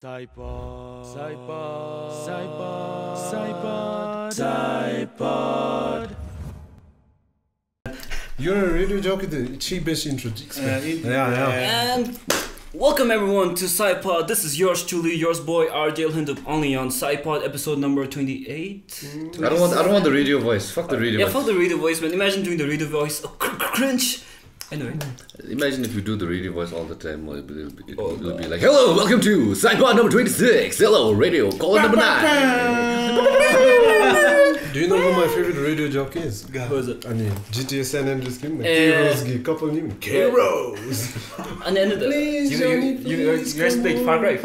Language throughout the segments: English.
PSY-POD. You're a radio jockey, the cheapest intro. And welcome everyone to PSY-POD. This is yours truly, yours boy Andrew Tate, only on PSY-POD episode number 28. I don't want the radio voice. Fuck the radio voice. Yeah, fuck the radio voice, man. Imagine doing the radio voice. Cringe. Anyway. Imagine if you do the radio voice all the time. It'll be like, hello, welcome to PSY-POD number 26. Hello, radio, call number 9. Do you know who my favorite radio jockey is? Who is it? GTA San Andreas game. K-Rose couple name. K-Rose. And then Please, you guys played Far Cry.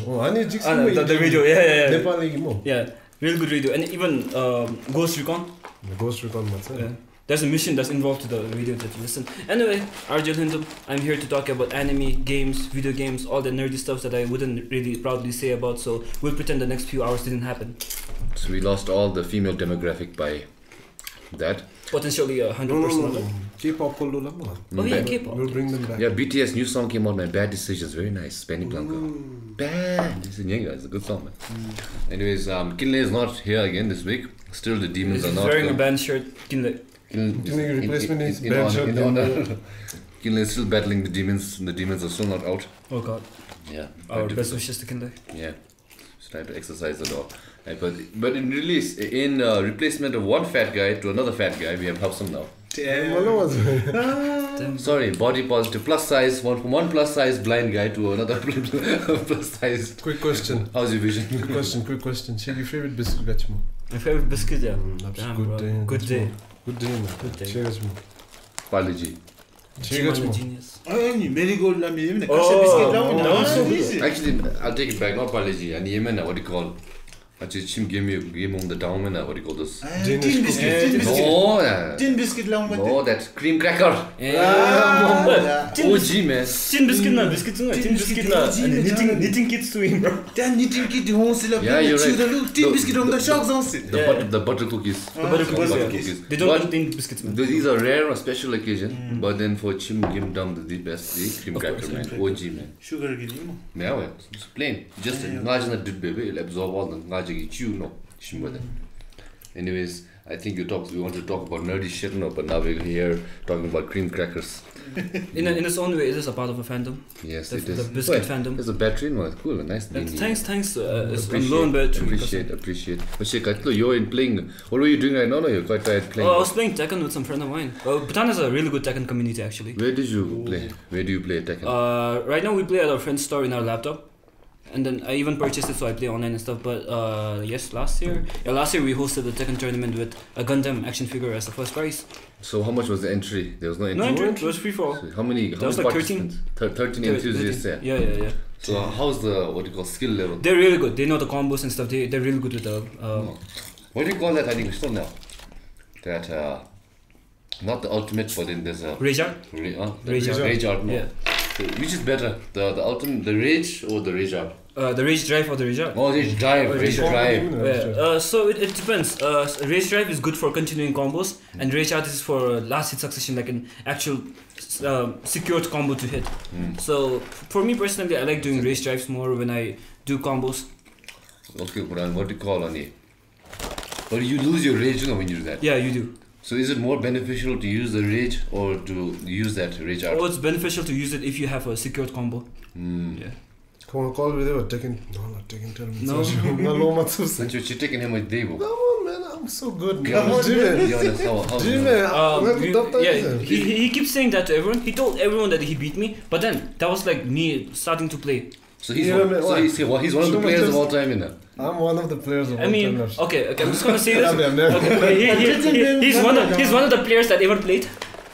Oh, I need the radio, yeah. Nepali game. Yeah, real good radio. And even Ghost Recon. Ghost Recon, yeah. There's a mission that's involved to the radio that you listen. Anyway, Andrew Tate, I'm here to talk about anime, games, video games, all the nerdy stuff that I wouldn't really proudly say about, so we'll pretend the next few hours didn't happen. So we lost all the female demographic by that. Potentially 100%. K-pop. Oh yeah, K-pop. We'll bring them back. Yeah, BTS new song came out, man. Bad Decisions, very nice. Benny Blanco. Bad Decisions, it's a good song, man. Anyways, Kinley is not here again this week. Still the demons are not. He's wearing a band shirt, Kinley. Replacement is band shirt. Kinley is still battling the demons, and the demons are still not out. Oh god. Yeah. Our best wishes to Kinley. Yeah. Just trying to exercise it all. But in replacement of one fat guy to another fat guy, we have Hubsum now. Damn. Sorry, body positive, plus size, from one plus size blind guy to another plus size. Quick question. How's your vision? Quick question. Check your favorite biscuit, Gachmo. My favorite biscuit, yeah. Damn, Good day. Good day, man. Cheers, man. Parleji. Cheers, man. Genius. Marigold biscuit. Actually, I'll take it back. Not Parleji. And Yemen, what do you call? Actually, Chim gave me on the down, what do you call this? Tin biscuit. Tin biscuit. No, that cream cracker. OG, man. Tin biscuit na. Knitting kits to him, bro. Then knitting kit Yeah, you're right. Tin biscuit on the sharks on it. The butter cookies. Cookies. They don't contain biscuits, man. These are rare on special occasion, but then for Chim give them the best, the cream cracker, man. OG, man. Sugar give you. Yeah, it's plain. Just imagine that dude, baby. It'll absorb all the Anyways, I think we want to talk about nerdy shit now, but now we're here talking about cream crackers. In its own way, it is a part of a fandom. Yes, it is. The biscuit fandom. There's a battery, no, it's cool, nice. Thanks. It's low and battery. Appreciate. But Katlo, you're in playing. What were you doing right now? No, you're quite tired playing. Oh, I was playing Tekken with some friend of mine. Bhutan has a really good Tekken community, actually. Where did you play? Where do you play Tekken? Right now we play at our friend's store in our laptop. And then I even purchased it so I play online and stuff. But last year we hosted the Tekken tournament with a Gundam action figure as the first prize. So how much was the entry? There was no entry? No entry, it was free for all. So how many was like 13 enthusiasts there? Yeah. So how's the, skill level? They're really good. They know the combos and stuff. They're really good with the... What do you call that? I think still now. That, not the ultimate, but then there's a... Rage Art? Rage Art, no. Yeah. So which is better? The ultimate, the Rage or the Rage Art? The Rage Drive or the Rage Art? Oh, Rage Drive. Yeah. So it depends. Rage Drive is good for continuing combos, and Rage Art is for last hit succession, like an actual secured combo to hit. So for me personally, I like doing Rage Drives more when I do combos. Okay, Quran, what do you call on it? Or you lose your Rage when you do that? Yeah, you do. So is it more beneficial to use the Rage or to use that Rage Art? Oh, it's beneficial to use it if you have a secured combo. Yeah. Come on, call me there. Tekken. No, not Tekken. Tell me. No. But you're cheating him with Devo. Come on, man. I'm so good. Come on, He keeps saying that to everyone. He told everyone that he beat me, but then that was like me starting to play. So he's one of the players of all time, you know. I'm one of the players of all time. Okay, I'm just gonna say this. He's one of the players that ever played.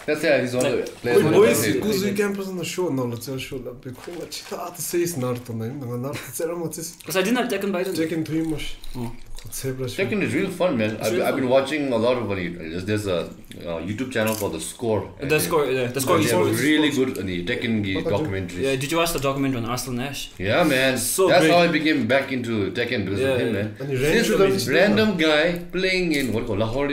That's he's one of the players. Boys, Kuzoo campus on the show. No, let's show that big thing. Say it's Naruto name. Because I didn't have Tekken by then. Tekken 3 mush. Tekken is real fun, man. I've been watching a lot of it. There's a YouTube channel called The Score. The Score They have really good Tekken documentaries. Yeah, did you watch the documentary on Arslan Nash? Yeah, man. So That's great. how I became back into Tekken because of him, man. And he ran This through is a random guy playing in Lahore.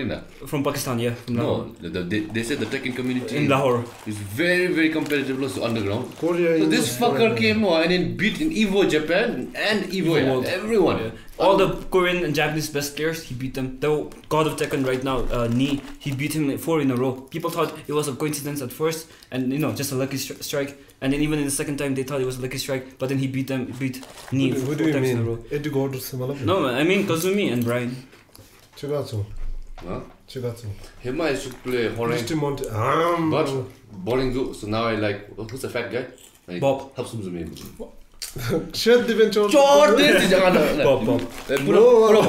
From Pakistan, yeah. From Lahore. No, they said the Tekken community In Lahore. is very, very competitive, also underground. Korea. So this fucker came and then beat in Evo Japan and Evo World. everyone. Yeah. All the Korean and Japanese best players, he beat them. The god of Tekken right now, Ni, he beat him like 4 in a row. People thought it was a coincidence at first, and just a lucky strike. And then even in the second time, they thought it was a lucky strike. But then he beat Ni 4 times in a row. No, man, I mean Kazumi and Brian. Huh? Chigatsu. Him I should play Horang. But boring too. So now I like who's the fat guy? Like, Bob. Helps him. Shut the venture. Bob. Put a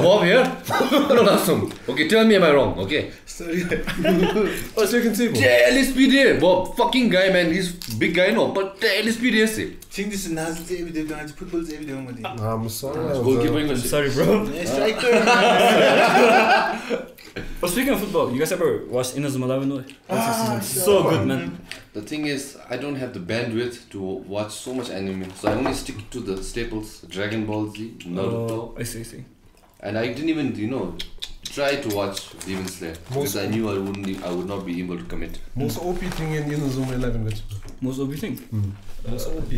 Bob here. Put a awesome. Okay, tell me am I wrong? Okay. Sorry. What's you can see? LSPD. Bob, fucking guy, man. He's big guy, no, but LSPD is it. Think this is Nazis every day, football's every day. I'm sorry. Goalkeeping. Sorry, bro. Striker. But speaking of football, you guys ever watched Inazuma 11? So good, man. The thing is, I don't have the bandwidth to watch so much anime, so I only stick to the staples: Dragon Ball Z, Naruto. I see. And I didn't even, try to watch Demon Slayer because I knew I would not be able to commit. Most OP thing in Inazuma 11, which? Most OP thing? Most OP.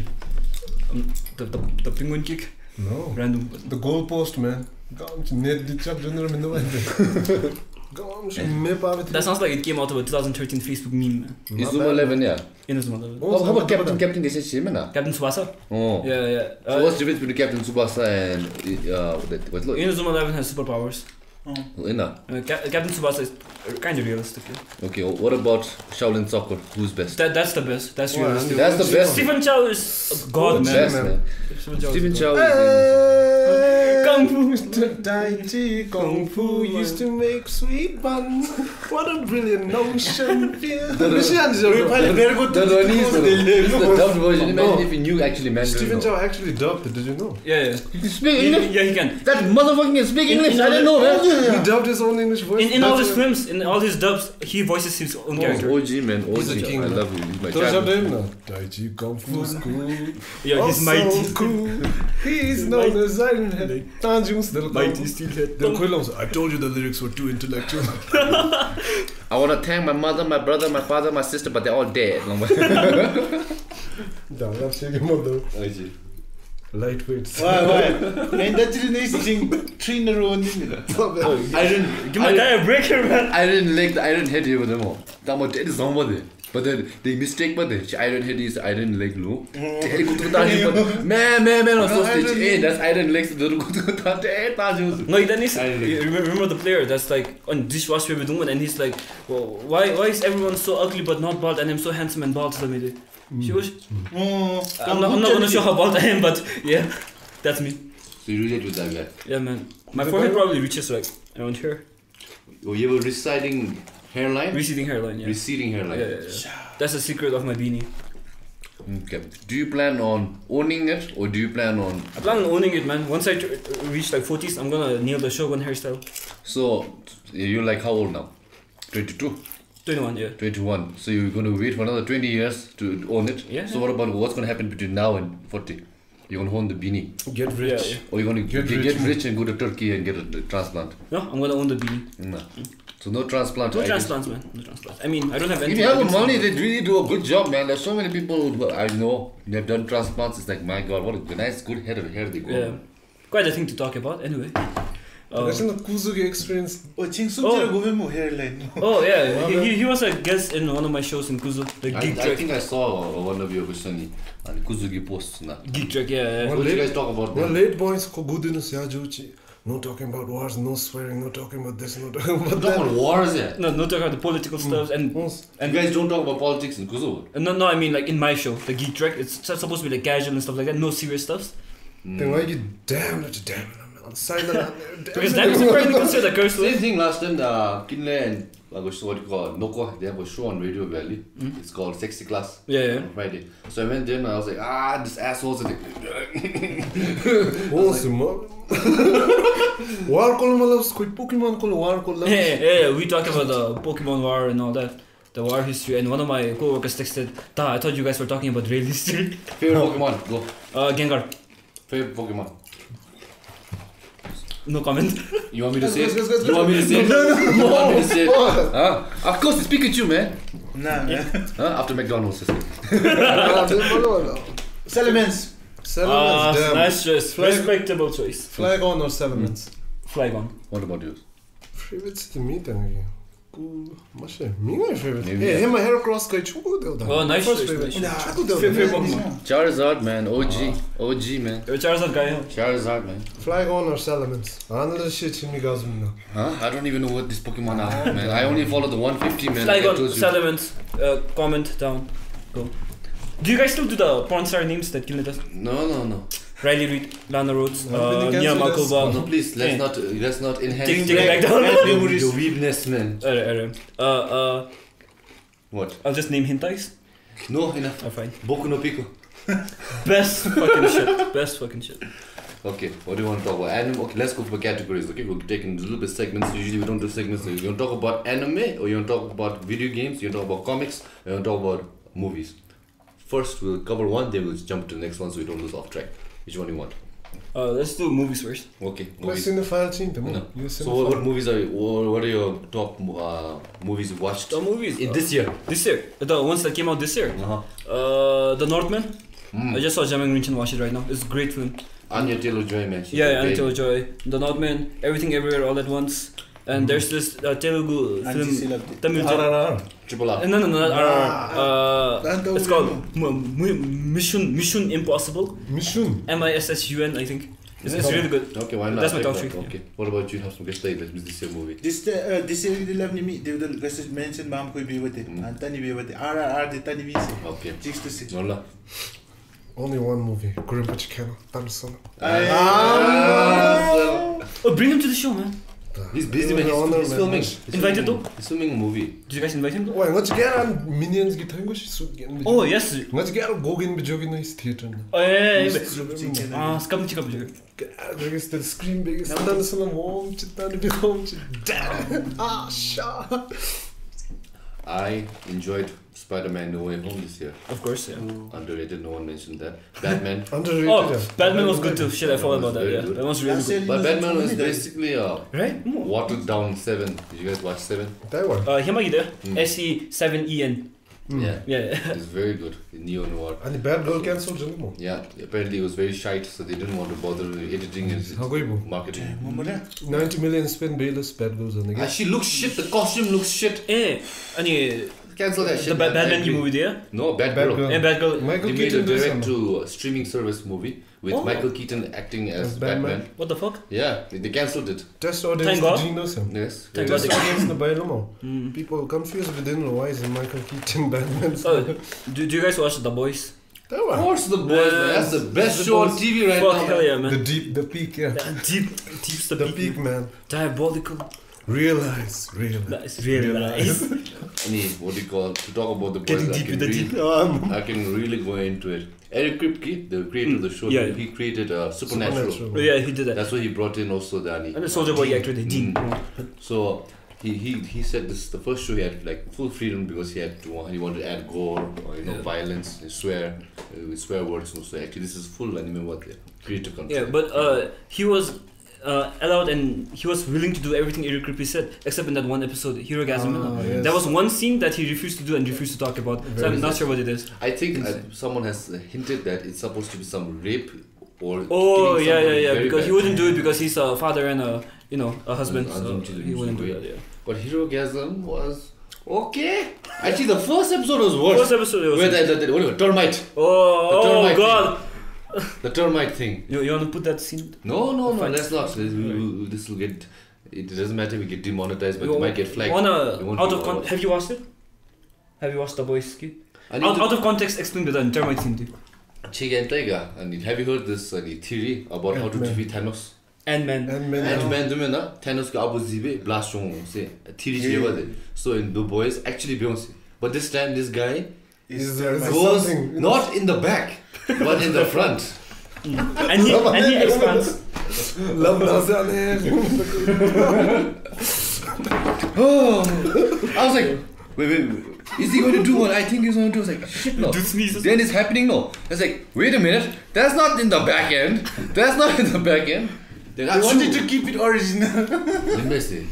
The penguin kick? No. Random. The goalpost, man. Net the chap Junor in the wind. That sounds like it came out of a 2013 Facebook meme, man. Inazuma 11, yeah. Inazuma 11. How about Captain Desai? Captain Tsubasa? Oh. Yeah. So what's the difference between Captain Tsubasa and what's look? Inazuma 11 has superpowers. Captain Tsubasa is kind of realistic. Yeah. Okay, what about Shaolin Soccer? Who's best? That's the best. That's realistic. That's the best. Stephen Chow is a god, man. Best, man. Stephen Chow is Kung Fu. Tai Chi Kung Fu used to make sweet buns. What a brilliant notion. the dubbed version. Imagine if you knew actually Mandarin. Stephen Chow actually dubbed it, did you know? Yeah. You speak English? Yeah, he can. That motherfucking can speak English. I didn't know, man. He dubbed his own English voice. In all his films, in all his dubs, he voices his own character. OG, man. OG. He's a king, I man. love you. He's my Don't you have child. him now? Tai Chi Kung Fu School. Yeah, he's mighty. Cool. He's known as Iron Head. Mighty Steelhead. I told you the lyrics were too intellectual. I want to thank my mother, my brother, my father, my sister, but they're all dead. Lightweights. Why? And that's the nice thing. 3 in a row. I didn't. Give my guy a break here, man. I didn't like the Iron Head here with them all. That much dead is somebody. But then the mistake, but the Iron Head is Iron Leg low. Man, on so stage. Hey, that's Iron Legs. No, that is. Remember the player that's like on dishwasher with woman, and he's like, well, why is everyone so ugly but not bald, and I'm so handsome and bald? She was. I'm not gonna show how bald I am, but yeah, that's me. So you relate with that guy? Yeah, man. My forehead probably reaches like around here. Oh, you have a receding hairline? Receding hairline, yeah. Receding hairline. Yeah. That's the secret of my beanie. Okay. Do you plan on owning it or do you plan on... I plan on owning it, man. Once I reach like 40s, I'm gonna nail the Shogun hairstyle. So, you're like how old now? 22? 21, yeah. 21. So you're gonna wait for another 20 years to own it? Yeah. So what about what's gonna happen between now and 40? You're gonna own the beanie? Get rich. Yeah. Or you're gonna get rich and go to Turkey and get a transplant? No, I'm gonna own the beanie. No. So no transplant? No transplants, man. No transplants. I mean, I don't have any... If you have the money, they really do a good job, man. There's so many people who I know they have done transplants. It's like, my God, what a nice, good head of hair they go. Yeah. Quite a thing to talk about, anyway. That's the Kuzoo experience. Hairline. Oh yeah, he was a guest in one of my shows in Kuzoo, the Geek I Track. think I saw one of your Kushani and Kuzugi posts. Geek Track, yeah. What did you guys talk about? Well, late boys, no talking about wars, no swearing, no talking about this, no talking about that. Talk about wars, yeah. No talking about the political stuff and you guys don't talk about politics in Kuzoo. No, I mean like in my show, the Geek Track, it's supposed to be like casual and stuff like that, no serious stuff. Then why you damn it, on silent. Because that is apparently considered a curse word. Same thing last time, Cine and what you call Noko, they have a show on Radio Valley. It's called Sexy Class. Yeah. On Friday. So I went there and I was like, this asshole's like War Gollum loves quite Pokemon called War Gollum. Yeah, we talked about the Pokemon War and all that. The war history, and one of my co-workers texted, I thought you guys were talking about rail history. Favorite Pokemon, go. Gengar. Favorite Pokemon. No comment. You want me to say it? Go. You want me to say it? You want me to say it? Of course, it's Pikachu, man. Nah, man. After McDonald's. Salamence. Salamence, nice choice. Respectable choice. Flygon or Salamence? Flygon. What about yours? Favorites to me then. Cool. Mashe. Me my favorite. Maybe, Yeah, yeah. him my Heracross guy. Oh, nice choice. Favorite Pokemon. Charizard, man. OG, man. You're a Charizard guy, huh? Charizard, man. Flygon or Salamence? Another shit in me guys now. Huh? I don't even know what this Pokemon are, man. I only follow the 150, man. I Flygon, told you. Salamence, comment down. Go. Do you guys still do the porn star names that killed us? No. Riley Reid, Lana Rhodes, I've been Nia cancelled as- Malkova. No, please, let's not enhance Take it back down. your weakness, man. What? I'll just name hentais. No, enough. Oh, fine. Boku no Pico. Best fucking shit. Okay, what do you want to talk about? Anime? Okay, let's go for categories, okay? We're taking a little bit segments. Usually we don't do segments. So you want to talk about anime, or you want to talk about video games, you want to talk about comics, or you want to talk about movies? First, we'll cover one, then we'll jump to the next one so we don't lose off track. Which one do you want? Let's do movies first. Okay, Let's movies. in the file team. No. So what movies what are your top movies you watched? The movies in this year? This year, the ones that came out this year. The Northman. I just saw Jamang Rinchan watch it right now. It's a great film. Anya Taylor-Joy, man. Anya Taylor-Joy. The Northman. Everything Everywhere All at Once. And there's this Telugu film. Tamil. Triple R. No. It's called Mission Impossible. Mission. MISSUN, I think. It's really good. Okay, why not? That's my top three. Okay. What about you? Have some guest like this year movie? This year we love me. They will guest mention Mam koi be with it. And Tani be with it. RRR the Tani be. Okay. 6 to 6. Nola. Only one movie. Grimpa Chicano. Tamsana. Oh, bring him to the show, man. He's busy, man. He's filming. Invited though? He's filming a movie. Did you guys invite him though? Why? Let's get on Minions guitar. Oh, yes. Let's get on Gogin Bajogin is theater. Oh, yeah. Scum chicken. The screen big. Sometimes I'm home. Ah, shut. I enjoyed Spider-Man No Way Home this year. Of course, yeah. Underrated, no one mentioned that. Batman. Underrated. Oh, Batman was good too. Shit, I forgot about that. very Yeah, good. that was really good. But Batman was basically a Right? watered down 7. Did you guys watch 7? That one. Himagi there. SE7EN. Yeah. Yeah. It's very good. Neo-noir. And the bad girl cancelled Junor. Yeah, apparently it was very shite, so they didn't want to bother editing and How go you? marketing. 90 million spend bayless bad girls on the game. She looks shit, the costume looks shit. Any Cancel that shit. the Batman movie there? No, Bad Bad Girl. Girl. Yeah, Bad Girl. Michael They made a Keaton does direct some. to streaming service movie with Oh. Michael Keaton acting as Batman. What the fuck? Yeah, they cancelled it. Test audience Thank God. the Gino Sam. Yes. Thank Yes. God. Test audience the Bailomo. People confused but didn't know why is Michael Keaton Batman. Do you guys watch The Boys? That Of one. course, The Boys, man. That's the best show on TV right Fuck now. hell yeah, man. The peak, yeah. Deep's the peak, man. man. Diabolical. Realize. That's really nice. Any, what do you call, to talk about The Boys, Getting deep with the deep. I can really go into it. Eric Kripke, the creator of the show, Yeah. he created Supernatural. Supernatural. Oh, yeah, he did that. That's why he brought in also Danny. And the Soldier Boy actor, the Dean. So he said this is the first show he had like full freedom because he wanted to add gore or violence, swear with swear words. So actually this is full anime what the creative control. Yeah, but he was allowed and he was willing to do everything Eric Kripke said, except in that one episode, Herogasm. Yes. There was one scene that he refused to do and refused to talk about. So I'm not sure what it is. I think someone has hinted that it's supposed to be some rape or Oh killing yeah, someone very because he bad. wouldn't do it because he's a father and a husband. So Unfortunately, he wouldn't do usually. that. Yeah. But Herogasm was okay. Actually, the first episode was worse. First episode was. Where whatever, termite. Oh termite god! The termite thing. You want to put that scene? No, Fine. let's not. This will get. It doesn't matter. We get demonetized, but we might get flagged. It won't Out be of all. have you watched it? Have you watched The Boys? I need to- Out of context, explain the termite scene. Too. Have you heard this theory about how to Ant-Man. defeat Thanos? Ant-Man. Ant-Man, Thanos ka abu zibe blast se theory cheva. So in The Boys actually Beyonce. But this time this guy Is there goes something? not in the back, but in the front. And he expands. Oh, I was like, wait, is he going to do what I think he's going to do? I was like, shit, no. Then it's happening, no. I was like, wait a minute, that's not in the back end. Then I wanted to keep it original. Let me see.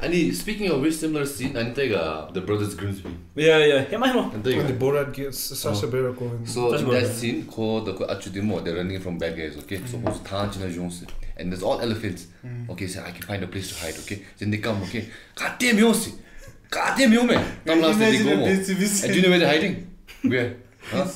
And speaking of very similar scene, and the brothers Grimsby. Yeah. And the Borat gets Sacha Baron Cohen. So in that scene, they're running from bad guys, okay? So and there's all elephants. Okay, so I can find a place to hide, okay? Then they come, okay? Goddamn man. And do you know where they're hiding? Where? Huh?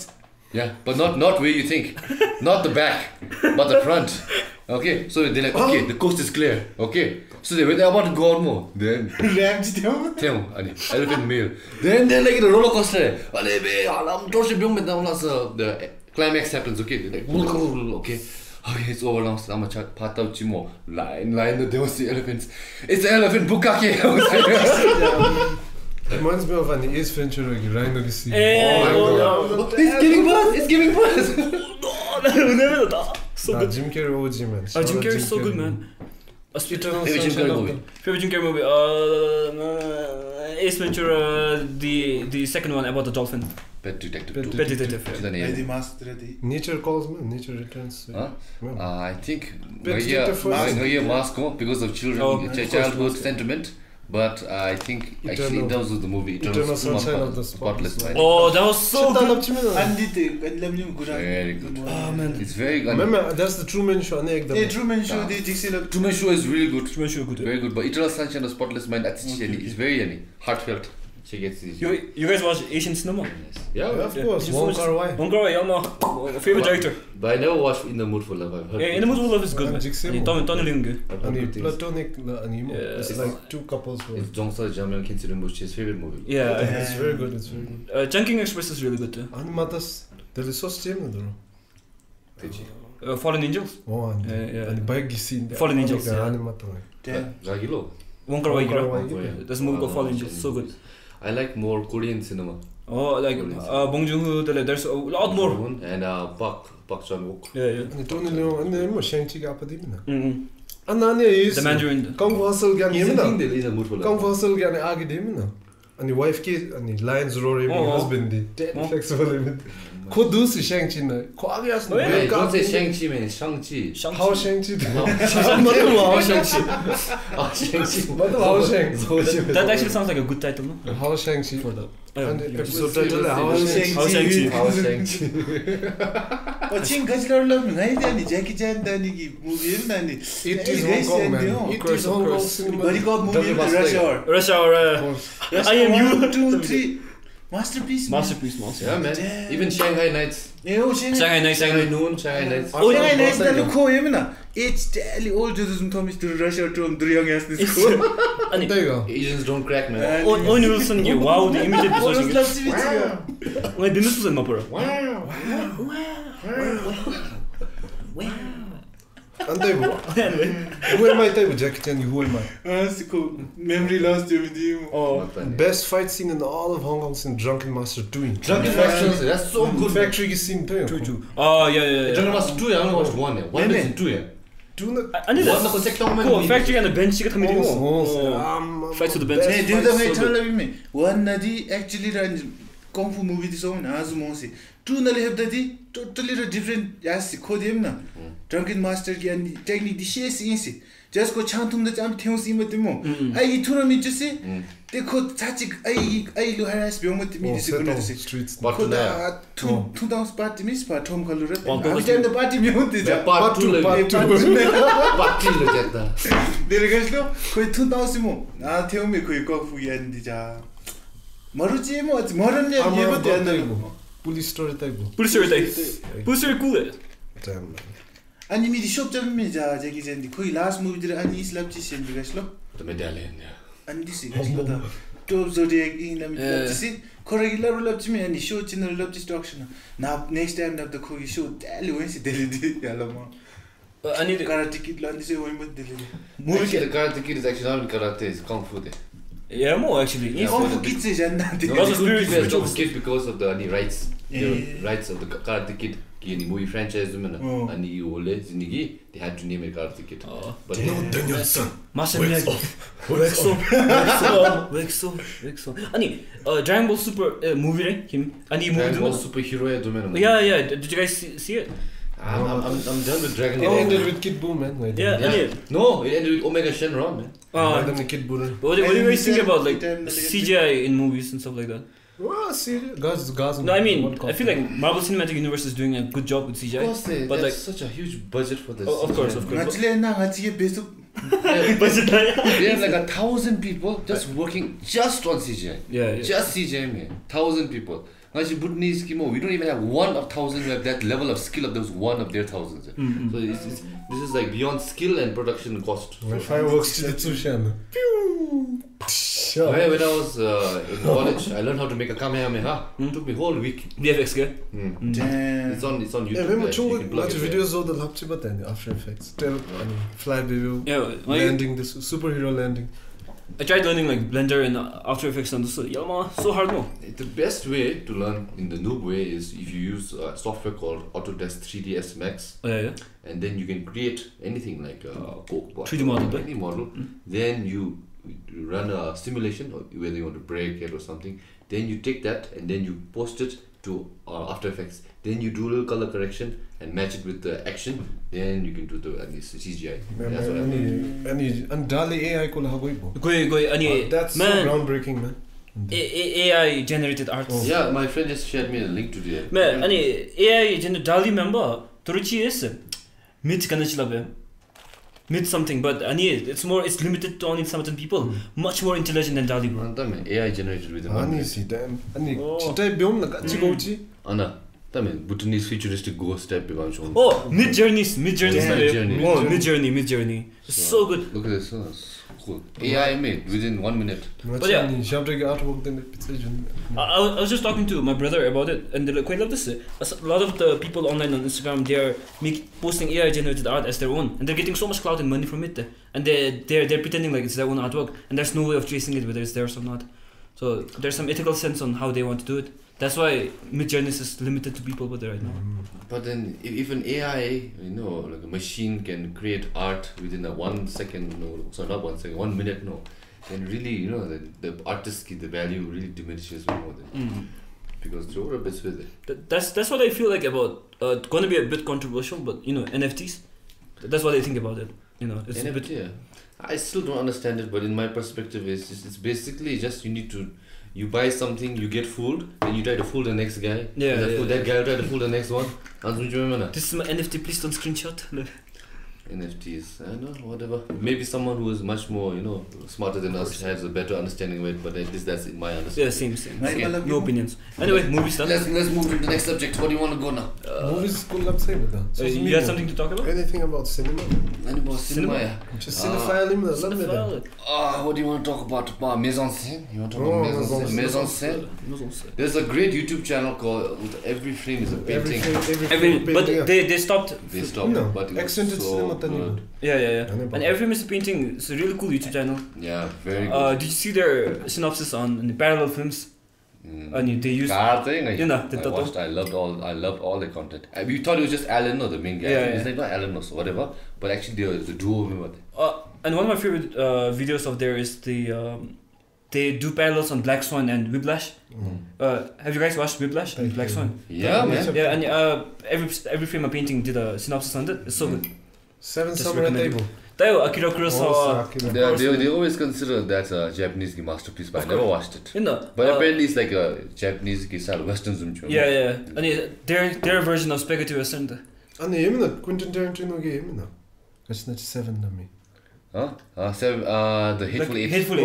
Yeah, but not where you think. Not the back, but the front. Okay, so they're like, okay, the coast is clear. Okay, so they're about to go out more. Then elephant male. Then they're like in a roller coaster. The climax happens. Okay, they're like, okay, it's over now. I'm gonna part out Chimo. Line. They don't see elephants. It's the elephant bukake. Reminds me of an Ace Ventura Rhino scene. It's giving birth. So good. Jim Carrey OG, man. Jim Carrey is so good, man. Favorite Jim Carrey movie. Ace Ventura, the second one about the dolphin. Pet Detective. Nature calls, man. Nature returns. I think mask because of childhood sentiment. But I think actually that was the movie Eternal Sunshine of the Spotless Mind. Oh, that was so good. Very good. Oh man, it's very good. Remember, that's the Truman Show. Truman Show is really good. Very good. But Eternal Sunshine of the Spotless Mind, it's very heartfelt. She gets these. You guys watch Asian cinema? Yeah, of course. Wong Kar-wai, favorite director. But I never watched In the Mood for Love. I've heard. Yeah, In the Mood for Love is good. Tony Leung good. Platonic anime. It's like two couples. It's Jongsa Jam and Kim Soo-hyun's favorite movie. Yeah, it's very good. Chungking Express is really good too. Animatas, delicious team, Fallen Angels. Oh, and big scene. Fallen Angels. Ragilo. Wong Kar-wai. There's a movie called Fallen Angels. So good. I like more Korean cinema. Oh, like Bong Joon-ho. There's a lot more. And Park Chan-wook. Yeah. Tony Leung and Shang-Chi got the Mandarin. Kung Fu Hustle gan Kung Fu Hustle gan agidem and wife ki and Lions Rory husband dead flexible Kudusi Shang-Chi na Kwagias don't say Shang-Chi man, Shang-Chi. How Shang-Chi? That actually sounds like a good title, no? How Shang-Chi for the episode title How Shang-Chi. Watching Godfather Gollum, Jackie Chan, movie, it is Hong Kong, man. It is Hong Kong cinema. Very good movie, Rush Hour. I Am You. 1, 2, 3. Masterpiece. Yeah, man. Even Shanghai Nights. Shanghai Nights. Noon, Shanghai Nights. Oh, Shanghai Nights. Look how it's daily old Jesus Thomas to rush out to Driyang as this school. There you go. Asians don't crack, man. Owen Wilson, wow, the immediate Wow. Why didn't you say Mapura? Wow. And who am I? Jackie Chan, who am I? That's cool. Memory lost with you. Best fight scene in all of Hong Kong is in Drunken Master 2. Drunken Master, that's so good. Factory scene too. Oh, yeah. Drunken Master 2, I only watched 1. 1 is in 2. I need that. Cool, Factory and the bench, you got to meet him. Fight to the bench. Hey, do the way, tell me. One Nadi actually runs Kung Fu movie this own as Mosi. Two Nali have the totally different as Kodimna. Drunken Master and technique the shares easy. Just go chantum the jump tunes in with the moon. I eat to me to see. They could touch it. I look harass beyond with me. Streets. But two down party miss part Tom Color. Understand the party beyond the part 2. Part 2 look at that. There is no quite 2,000 more. Now tell me, could you go for Yandija? Maruchi, what's modern? Police story type. Police story cool. Damn. And you meet the shop to me, Jackie and the Koi last movie and East Laptis and the Gaslo. The medallion, and this is the top zodiac in Laptis. Corregula love to me and the show channel love destruction. Now, next time that the Koi show, daily Wednesday, Yalama. I need a karate kid, Landis, women delivery. Movie the karate kid is actually not karate, it's kung fu. Yeah, more actually. Kung Fu kids is and spiritual kid because of the rights. The rights of the karate kid. any movie franchise and you they had to name a car ticket. But Danielson. Wexo. Ani Dragon Ball Super movie right? Him. Ani movie. Dragon Ball Superhero Yeah. Did you guys see it? I'm done with Dragon It Ball. ended with Kid Buu, man. No, it ended with Omega Shenron, man. Then the Kid Buu. What do you guys think about like CGI in movies and stuff like that? Well, see, guys. No, I mean, I feel like Marvel Cinematic Universe is doing a good job with CGI. Of course, but like such a huge budget for this. Of course. Budget They have like 1,000 people just working just on CGI. Yeah. Just CGI, man. 1,000 people. We don't even have 1 of 1,000 who have that level of skill of those 1 of their thousands. Mm-hmm. So this is like beyond skill and production cost. When fireworks to the Tsushan. When I was in college, I learned how to make a Kamehameha. It took me a whole week. VFX guy. Damn. It's on YouTube. Yeah, remember you can plug it there. videos of the lapchi but then After Effects. Flight review. Yeah, Landing, this superhero landing. I tried learning like Blender and After Effects and so hard no. The best way to learn in the noob way is if you use a software called Autodesk 3ds Max. Yeah. And then you can create anything like a Coke bottle, 3D model, any model. Then you run a simulation, or whether you want to break it or something. Then you take that and then you post it to After Effects. Then you do a little color correction and match it with the action. Then you can do the CGI. That's what I mean. And DALL-E AI ko laha goi bo. That's so groundbreaking, man. AI generated art. Yeah, my friend just shared me a link to the. Man, AI generated DALL-E member. Toruchi is mid kanachila mid something, but it's limited to only certain people. Much more intelligent than DALL-E, bro. AI generated with see damn. Chitai biom na kachi gochi. Anna. Bhutanese futuristic ghost type. Mid journey. So good. Look at this. Cool. AI made within 1 minute. But yeah, artwork then I was just talking to my brother about it, and they're like, quite love this. A lot of the people online on Instagram, they are posting AI generated art as their own, and they're getting so much clout and money from it. And they're pretending like it's their own artwork, and there's no way of tracing it whether it's theirs or not. So there's some ethical sense on how they want to do it. That's why Midjourney is limited to people with it right now. But then, if an AI, like a machine can create art within a 1 second, not 1 second, 1 minute, then really, the artistry, the value really diminishes more than because they're over a bit with it. That's what I feel like about. Going to be a bit controversial, but NFTs. That's what I think about it. It's NFT, a bit. Yeah. I still don't understand it, but in my perspective, it's basically just you buy something, you get fooled, then you try to fool the next guy. That guy will try to fool the next one. This is my NFT, please don't screenshot. NFTs, I don't know, whatever. Maybe someone who is much more, smarter than us has a better understanding of it, but at least that's my understanding. Yeah, same. Okay. No opinions. Anyway, movies done. Let's move to the next subject. What do you want to go now? Movies cool up say with that. You had something to talk about? Anything about cinema? Cinema. Just cinephile. What do you want to talk about? Mise en scène? You want to talk about mise en scène? There's a great YouTube channel called Every Frame is a Painting. But they stopped. They stopped. No, but it was accented so cinema. good. Yeah. And Every Frame is a Painting. It's a really cool YouTube channel. Yeah, very good. Did you see their synopsis on the parallel films? And they used. I loved all the content. We thought it was just Alan, the main guy. It's like not Alan or whatever, but actually the duo of him. And one of my favorite videos of theirs is they do parallels on Black Swan and Whiplash. Have you guys watched Whiplash and Black Swan? Yeah, man. Yeah, and Every Frame a Painting did a synopsis on it. It's so good. 7 Samurai Table. Akira Kurosawa. They always consider that a Japanese masterpiece, but I never watched it. But apparently it's like a Japanese style Western zoom. Yeah. And their version of spaghetti western. And Quentin Tarantino game. That's not 7 to me. The Hateful Eight. Hateful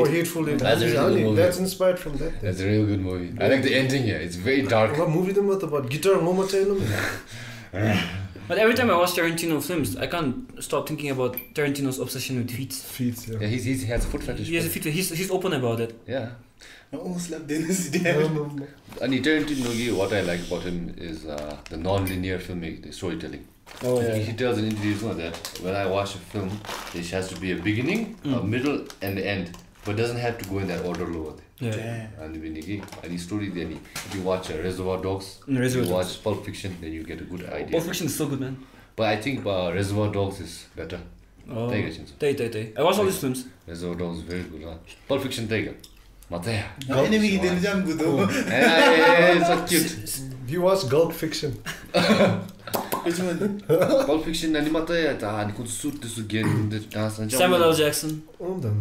Eight. That's inspired from that. That's a real good movie. I like the ending here. It's very dark. What movie about guitar Momo Taylor? But every time I watch Tarantino films, I can't stop thinking about Tarantino's obsession with feet. Feet, yeah. He has a foot fetish. He has a feet. He's open about it. Yeah. No. And Tarantino, what I like about him is the non-linear filmmaking, the storytelling. Oh yeah. He tells in interviews that when I watch a film, there has to be a beginning, a middle, and the end, but it doesn't have to go in that order. Yeah. And any story then if you watch Reservoir Dogs, Reservoir you Dogs. watch Pulp Fiction, then you get a good idea. Pulp Fiction is so good, man. But I think Reservoir Dogs is better. Oh. Tay. I watched all these films. Reservoir Dogs is very good. Pulp Fiction Tay. Mataya. Enemy then jam good. It's so cute. You watch Gulp Fiction? Which one? Pulp Fiction and Mataya and could suit this again the dance and Samuel L. Jackson.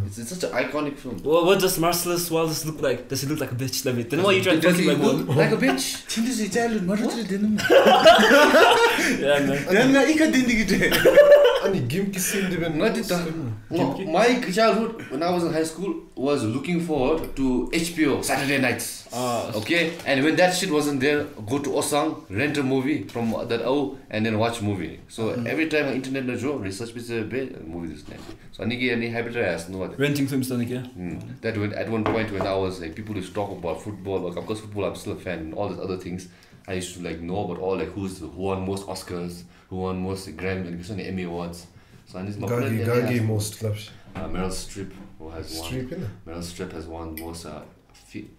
It's such an iconic film. What does Marcellus Wallace look like? Does he look like a bitch? Let me. Then why you trying to fuck him like one? Like a bitch. Tindas is childhood murder didn't. Yeah, man. Then I can't think Any gimp scene even. My childhood when I was in high school was looking forward to HBO Saturday nights. Okay, and when that shit wasn't there, go to Osang, rent a movie from that and then watch movie. So every time on internet no show, research movie this night. So any habit as no Renting films done yeah. That when at one point when I was like people used to talk about football, like of course football I'm still a fan and all these other things. I used to like know about all like who won most Oscars, who won most Grammy and Emmy awards. So and this Gagi most loves. Meryl Streep who has won. Meryl Streep has won most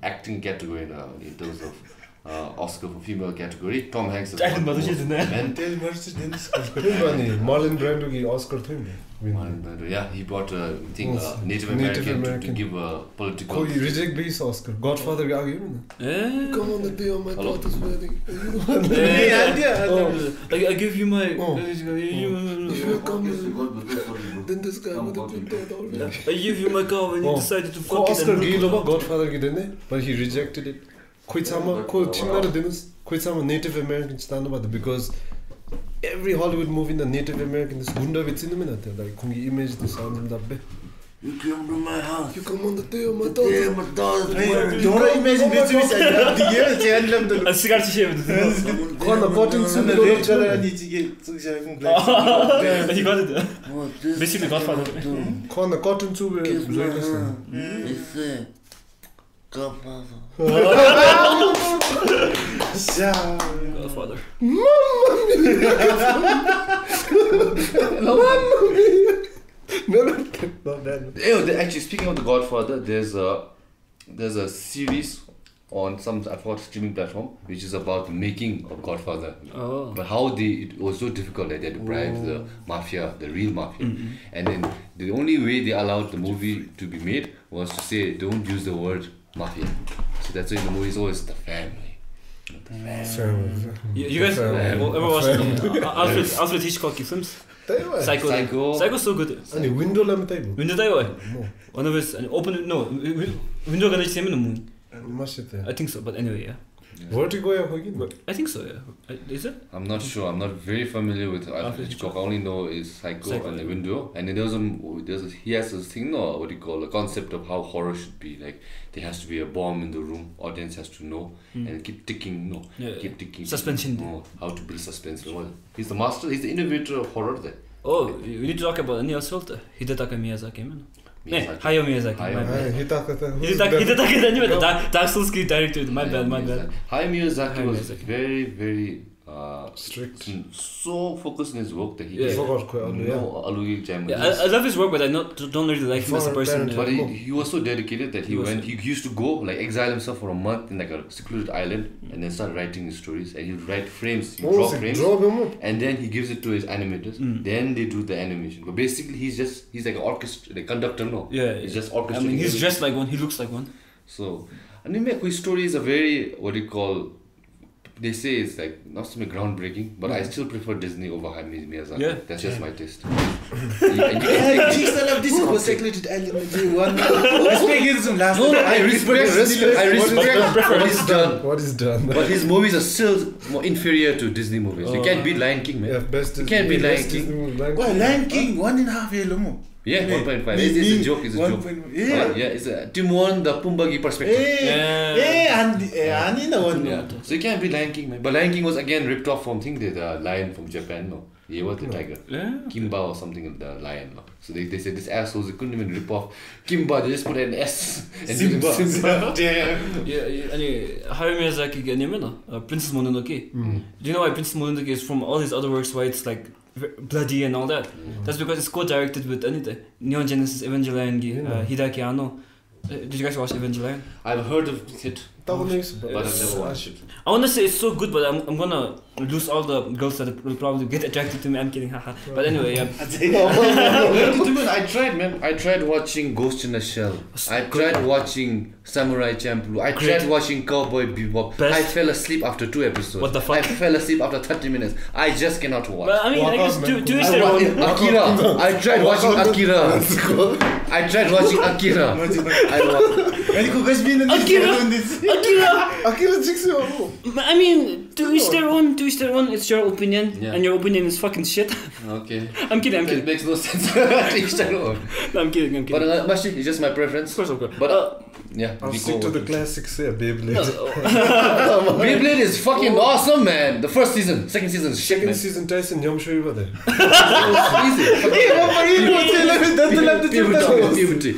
acting category in terms of Oscar for female category. Tom Hanks has won most Marlon Brando Oscar thing. Yeah, he brought a thing Native American to give a political. He reject base Oscar. Godfather Gollum. Come on the day of my daughter's wedding. I give you my. If you come, then this guy would have been dead already. I give you my car when you decided to fuck Oscar Godfather didn't, but he rejected it. Native Americans stand about it because every Hollywood movie in the Native American is gunda with in like kungi image the sound of that. You come to my house. You come on the day of my daughter. Yeah, my daughter's wedding. Don't imagine A cigar to shave. Cotton soon the lecturer and He got it. Basically Godfather. Cotton too. It's Godfather. Godfather. Actually, speaking of the Godfather, there's a series on some streaming platform which is about the making of Godfather. But how it was so difficult that they had to bribe the mafia, the real mafia, and then the only way they allowed the movie to be made was to say don't use the word mafia. So that's why in the movie is always the family. You guys ever watched Alfred Hitchcock films? Psycho so good. And window lam table. Window tayo. One of his open window gonna same in the moon. I think so, but anyway, yeah. Vertigo I think so, yeah. Is it? I'm not sure. I'm not very familiar with Alfred Hitchcock. I only know is Psycho and the Window. And then he has this thing, a concept of how horror should be. Like there has to be a bomb in the room. Audience has to know and keep ticking. Keep ticking. Suspension. How to build suspense. He's the master. He's the innovator of horror. There. Oh, we need to talk about Neil's filter. Hidetaka Miyazaki, man. Hayao Miyazaki. Hidetaka Dark Souls director. My bad. Hayao Miyazaki was very, very strict. So focused on his work that he I love his work, but I don't really like him as a person. But he was so dedicated that he used to go exile himself for a month in a secluded island and then start writing his stories, and he would write frames, draw frames, and then he gives it to his animators. Then they do the animation. But basically he's like an orchestra, like conductor. He's just orchestrating. I mean, he's dressed like one, he looks like one. So his stories are very they say it's like not so groundbreaking, but I still prefer Disney over Hayao Miyazaki. Yeah. That's just my taste. I respect what is done. But his movies are still more inferior to Disney movies. You can't beat Lion King, man. You can't beat Lion King. Lion King 1.5 year. Yeah, 1.5. It's a joke. It's a Timon the Pumbagi perspective. So you can't be Lion King, man. But Lion King was again ripped off from the lion from Japan, no? He was the tiger. Kimba or something, the lion. No? So they said this assholes, they couldn't even rip off Kimba, they just put an S and Simba. Damn. Hayao Miyazaki, Princess Mononoke. Do you know why Princess Mononoke is from all these other works why it's like bloody and all that? That's because it's co-directed with Neon Genesis Evangelion, Hideaki Anno, Did you guys watch Evangelion? I've heard of it, but I've never watched it. I wanna say it's so good, but I'm gonna lose all the girls that will probably get attracted to me. I'm kidding, haha. But anyway, yeah. I tried, man. I tried watching Ghost in the Shell. I tried watching Samurai Champloo. I tried watching Cowboy Bebop. I fell asleep after 2 episodes. What the fuck? I fell asleep after 30 minutes. I just cannot watch. But I mean, I guess to each their own. Akira. I tried watching Akira. I tried watching Akira. Akira Jigsaw. I mean, to each their own. It's your opinion, and your opinion is fucking shit. Okay. I'm kidding. It makes no sense. To each their own. No, I'm kidding. But Mashi, it's just my preference. Of course. But yeah, I'll stick to the classics. Yeah, Beyblade. Beyblade is fucking awesome, man. The first season, second season is shit, man. Second season Tyson Yamshui was there. Puberty.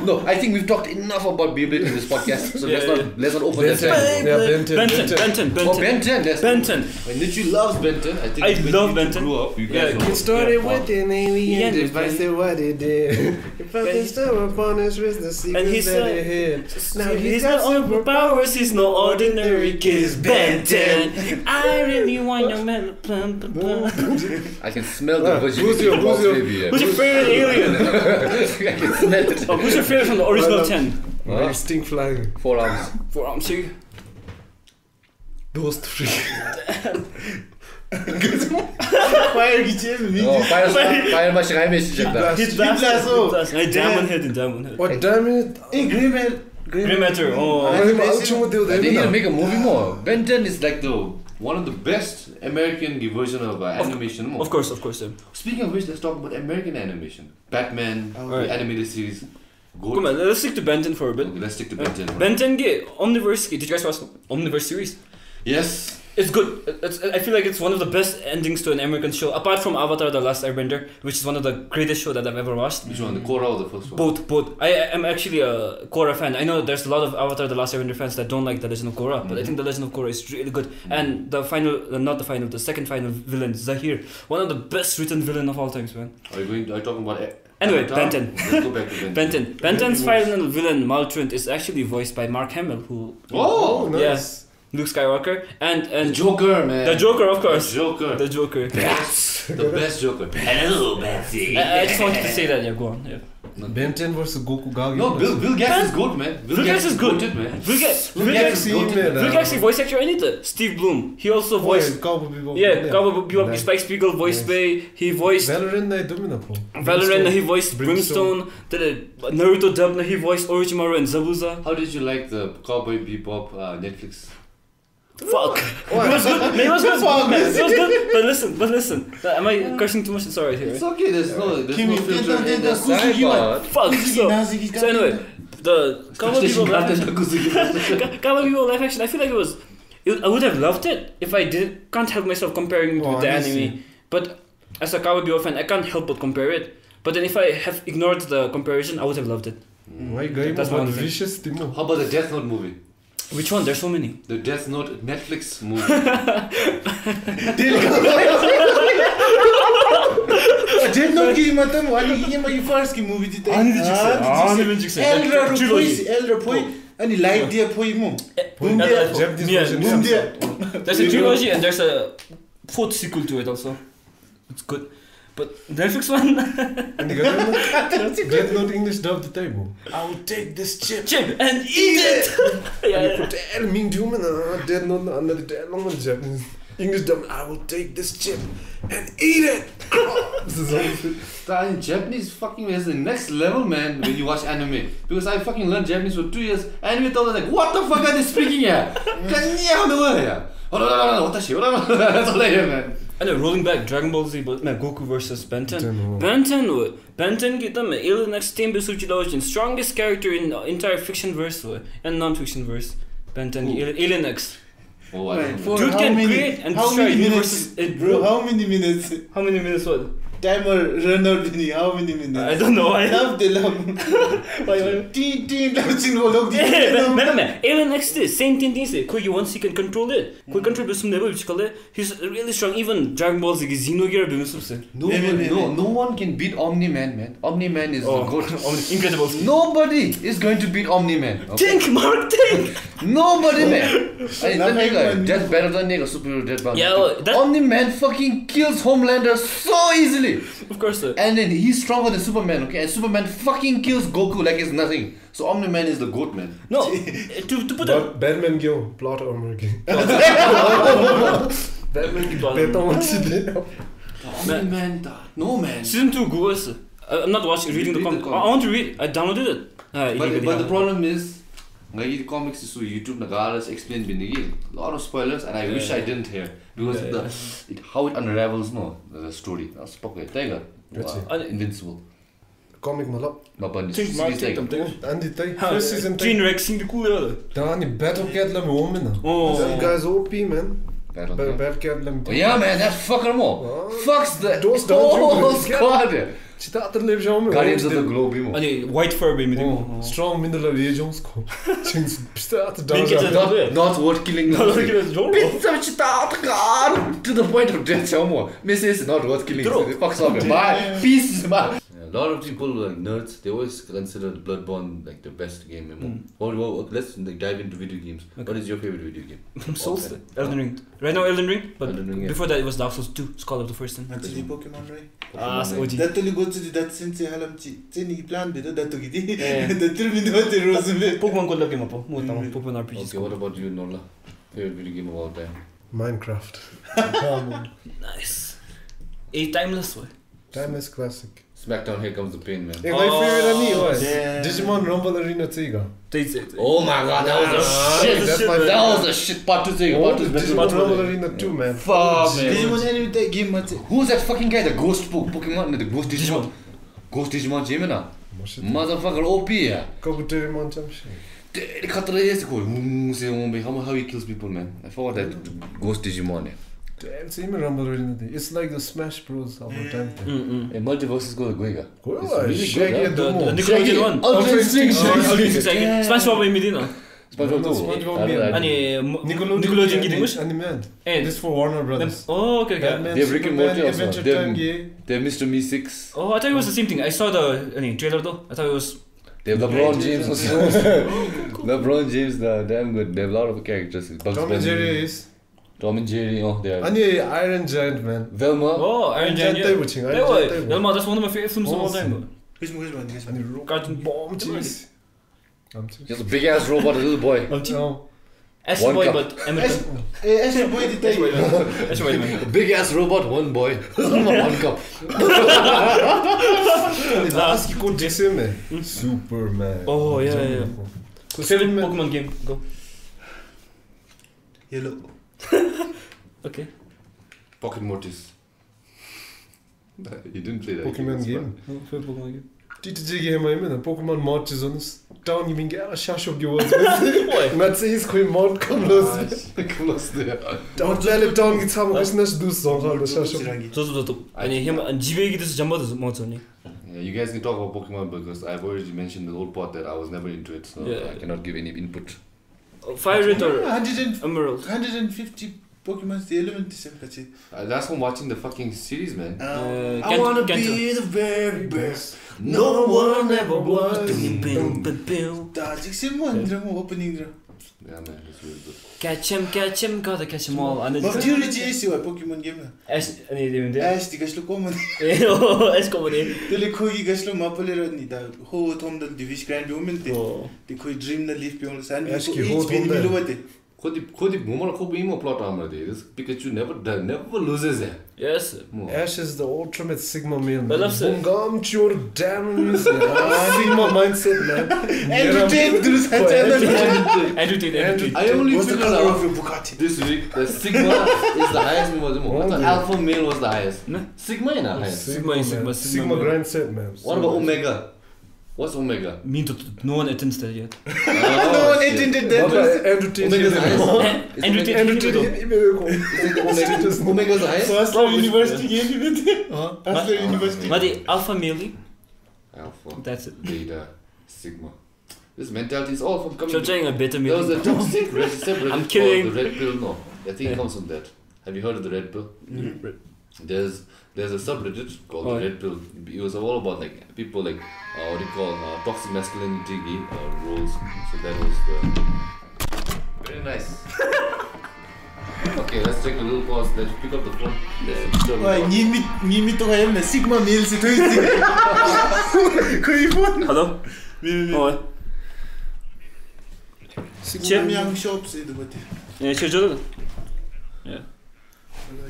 No, I think we've talked enough about Beyblade in this podcast, so let's not open that channel. Benton. Oh, Ben 10, yes. Ben 10. And Nichi loves Ben 10. I think I love Ben 10. Grew up, you guys know. It started with an alien Yeah, device that what it did. If I can stir upon his wrist, the secrets that it hid. Now He's got superpowers, he's no ordinary kid. Ben 10. I really want your man. I can smell the Who's your favorite alien? I can smell it. Who's your favorite from the original 10? Huh? Stink flying. 4 arms. 4 arms, see? Those 3. Fire gideceğim. Fire maşı kaybedecekler. Hit blast. Diamond head. What damn it? Grey matter. Oh. They need to make a movie more. Ben 10 is like one of the best American version of animation. Of course. Yeah. Speaking of which, let's talk about American animation. Batman, the animated series. Come on, let's stick to Ben 10 for a bit. Okay, let's stick to Ben 10. Ben 10 Omniverse. Did you guys watch Omniverse series? Yes. It's good. I feel like it's one of the best endings to an American show, apart from Avatar: The Last Airbender, which is one of the greatest shows that I've ever watched. Which one, the Korra or the first one? Both. I am actually a Korra fan. I know there's a lot of Avatar: The Last Airbender fans that don't like The Legend of Korra, but I think The Legend of Korra is really good. And the second final villain, Zahir, one of the best written villain of all times, man. Are you talking about? Anyway, Avatar? Ben 10. Let's go back to Ben 10. Ben 10's final villain, Maltruant, is actually voiced by Mark Hamill, who. Oh, nice. Yes. Luke Skywalker and the Joker, man. The Joker, of course. The Joker. Yes. The best Joker. Hello, Betsy. I just wanted to say that. Yeah, go on. Yeah. Ben 10 versus Goku Gagi. No, Bill Gates is good, man. Bill Gates is good, man. Bill Gates is voice actor. Anything. Steve Bloom. He also voiced. Cowboy Bebop. Cowboy Bebop. Spike Spiegel voiced by. He voiced. Valorant. He voiced Brimstone. Naruto dub. He voiced Orochimaru and Zabuza. How did you like the Cowboy Bebop Netflix? Fuck. It was good. It was good. But listen. Am I cursing too much? Sorry here. It's okay. There's no filter in the side. Fuck. So anyway, the Cowboy Bebop live action. I feel like I would have loved it if I can't help myself comparing it with the anime. But as a Cowboy Bebop fan, I can't help but compare it. But then if I have ignored the comparison, I would have loved it. That's one vicious. How about the Death Note movie? Which one? There's so many. The Death Note Netflix movie. Death Note की मतलब वाली ये first की movie थी. Elder Poi अनि light दिया Poi mo. There's a trilogy and there's a 4th sequel to it also. It's good. But Netflix one. Death Note English dub the table. I will take this chip and eat it. Death Note under the Japanese English dub. I will take this chip and eat it. Japanese fucking is the next level, man. When you watch anime, because I fucking learned Japanese for 2 years. Anime told us like, what the fuck are they speaking here? That's all I hear, man. And rolling back, Dragon Ball Z, but Goku versus Ben 10. Ben 10 kita alien X team besuchi strongest character in the entire fiction verse and non-fiction verse. Ben 10 Alien X. Oh, dude can create and destroy universes. Bro, how many minutes? How many minutes? What? timer run out in how many minutes? I don't know. I love the love. Teen loves in all of Man, even next day, same thing is Quick once he can control it. Quick control this never which call it. He's really strong. Even Dragon Ball Z Xenogear No one can beat Omni-Man, man. Omni-Man is the goat. Incredible. Nobody is going to beat Omni-Man. Okay? Think, Mark, think. Nobody, man. That nigga, that's better than nigga superhero dead body. Yeah, Omni-Man fucking kills Homelander so easily. Of course, sir. And then he's stronger than Superman, okay? And Superman fucking kills Goku like it's nothing. So Omni-Man is the goat, man. No, to put that. Batman gyo, plot armor game. Batman gyo, Omni-Man, no man. Season 2 goes. I'm not reading the comic. I want to read. I downloaded it. But the problem is, the comics is so YouTube nagalas explain binigi. A lot of spoilers, and I wish I didn't hear because how it unravels the story. That's fucking tiger. Invincible. Comic malap. Think Mark Andy Tate. First season. Gene Rex sing the cool. Danny Battle Cat let me woman. Oh, that guy's OP, man. Battle Cat let me. Oh yeah, man, that's fucking more. Fucks the whole squad. Chita the live jam. Guardians of the Globe, mo. Ani white fur baby. Strong middle of agents ko. Chings start the Not worth killing. To the point of death, Chamo. Mrs. not worth killing. Fucks off. Bye. Peace, man. A lot of people like nerds, they always consider Bloodborne like the best game ever. Let's dive into video games. Okay. What is your favorite video game? Souls, Elden Ring. Right now Elden Ring, but Elden Ring, before that it was Dark Souls 2. Call of the first time. Actually Pokemon, right? OG. That only go to that since Halamchi. Plan bit that to get the 3 minutes rose. Pokemon ko lagi mo po. Pokemon RPG. Okay, what about you, Nola? Favorite video game of all time? Minecraft. Nice. A timeless way. Timeless classic. Smackdown, here comes the pain, man. Hey, my favorite was Digimon Rumble Arena Tiga. Oh my god, that was a shit part 2 thing. Digimon Rumble Arena 2, man. Fuck, man. Digimon anime that game. Who's that fucking guy? The ghost Pokemon? The ghost Digimon? Ghost Digimon Gemini? Motherfucker OP, yeah. Kabuterimon Chamshi. How he kills people, man. I forgot that ghost Digimon, yeah. It's even Rumble Arena. It's like the Smash Bros of our time. And Multiverse is going to go. It's really good. The Nickelodeon one. Ultra Instinct. SpongeBob may medina. SpongeBob. Nickelodeon giving us. Anime. This for Warner Brothers. Oh, okay. They have Rick and Morty also. Adventure Time game. They have Mr. Me6. Oh, I thought it was the same thing. I saw the trailer though. I thought it was. They have LeBron James also. LeBron James, damn good. They have a lot of characters. Tom and Jerry is. Tom and Jerry, they are. And Iron Giant, man. Velma. Oh, Iron Giant. Velma, that's one of my favorite films of all time. Which one? And Cartoon bomb cheese. Just a big ass robot, a little boy. Astro Boy, but American. Astro Boy, the big ass robot, one boy, one cup. Last you could just man. Superman. Oh yeah. Favorite Pokemon game? Go. Yellow. Okay. Pocket Mortis. You didn't play that. Pokemon game. Favorite Pokemon game. TTG game man. Pokemon Mortis on us. Down you mean get a shash of yours. Not say he's going mod close. Close there. Don't let it down get some business do so hard the shash of. So. And him and GB this jumbo is mod only. Yeah, you guys can talk about Pokemon because I've already mentioned the whole part that I was never into it, so I cannot give any input. Fire Red or 100 Emerald? 150 Pokemon, the element is that's from watching the fucking series, man. I wanna be the very best. No one ever was. Opening. Yeah, man, that's really good. Catch him, gotta catch him all. But do you see a Pokemon game? Ash, the Gaslo common. Ash common. The Kogi Gaslo Mapoler, the whole Tom the Divish Grand Woman, the Koi Dream the Leaf Beyond the Sand. Could the woman of Emo plot armor this Pikachu never loses it. Yes. Ash is the ultimate Sigma male. But that's it. Damn Sigma mindset, man. Andrew Tate do that. Andrew Tate. I only figured out this week that Sigma is the highest male. I thought Alpha male was the highest. Sigma is the highest. Sigma grind set, man. What about Omega? What's Omega? No one attends that yet. No one attended that. Andrew Tate. Omega's highest? Andrew Tate. Omega's highest? First university university. But the alpha male. Alpha. That's it. Beta. Sigma. This mentality is all from coming. So I'm saying a beta There was male. a toxic Reddit I'm kidding. called the Red Pill. No, I think it comes from that. Have you heard of the Red Pill? There's a subreddit called the Red Pill. It was all about like people like what do you call toxic masculinity roles. So that was the very nice. Okay, let's take a little pause. Let's pick up the phone. Nimi to have Sigma male situation. Hello? Oh. Sigma young shops in the Yeah, sure. Yeah.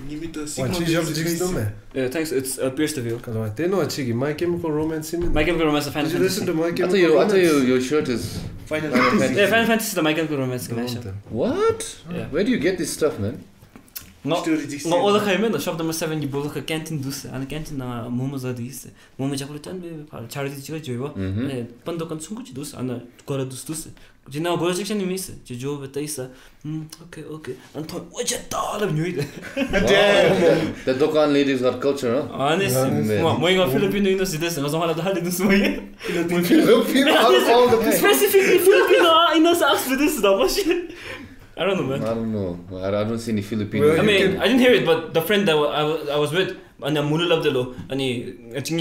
Nimi to What Sigma. Yeah, thanks. It's Pierce the View. They know a cheeky. My Chemical Romance in it. My Chemical Romance is a fan. Did you listen to My I Chemical tell Romance? you, your shirt is Final Yeah, Final Fantasy is the My Chemical Romance connection. what? Yeah. Where do you get this stuff, man? No, all the time, no. Shop number 7, you both a canteen dus, and a canteen momos are these. Momajapolitan, charity joy. Pandokan sunguchi dus, and a Goradus dus. You know, go section you miss it. Joe Batesa. Okay. And what you thought of you? The Dokan ladies got culture, huh? Honestly, going on Filipino universities, and I was one of the holidays. Filipino out of all the places. Specifically Filipino in us ask for this, I don't know, man. I don't know. I don't see any Filipino. Well, I mean, I didn't hear it, but the friend that I was with, and I'm Mululabdelo, and he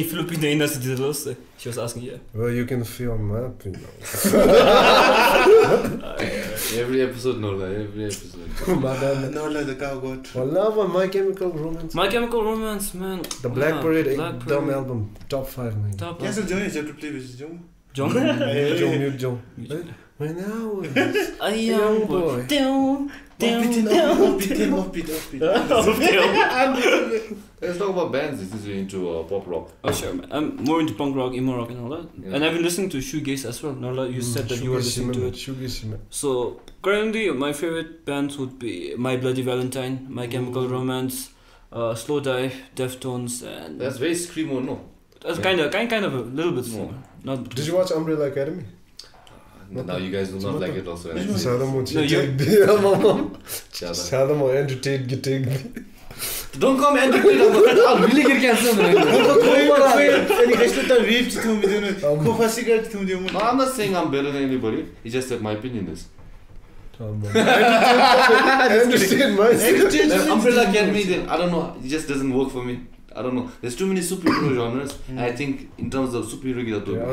Filipino in us, she was asking, yeah. Well, you can feel map, you know. Every episode, no, every episode. No, the cow got. Well, love on My Chemical Romance. My Chemical Romance, man. The Black Parade, Black dumb Parade. album, top 5, man. Top. Cancel John, you have to play with John. John? Mute John. When I was A young boy. Down. Offbeat. Let's talk about bands. This is into pop rock. Oh, sure, man. I'm more into punk rock, emo rock, and all that. Yeah. And I've been listening to shoegaze as well. Narla, you said that you were listening to it. So, currently, my favorite bands would be My Bloody Valentine, My Chemical Romance, Slow Dive, Deftones, and... That's very screamo, no? That's kind of a little bit slower. Not Did you watch Umbrella Academy? Now you guys do not like it also. Sadamo Andrew Tate getting. Don't come Andrew Tate. I'll really get canceled. No, I'm not saying I'm better than anybody. It's just that my opinion is. I understand my Umbrella Academy, then I don't know. It just doesn't work for me. I don't know. There's too many superhero genres. And I think in terms of superhero,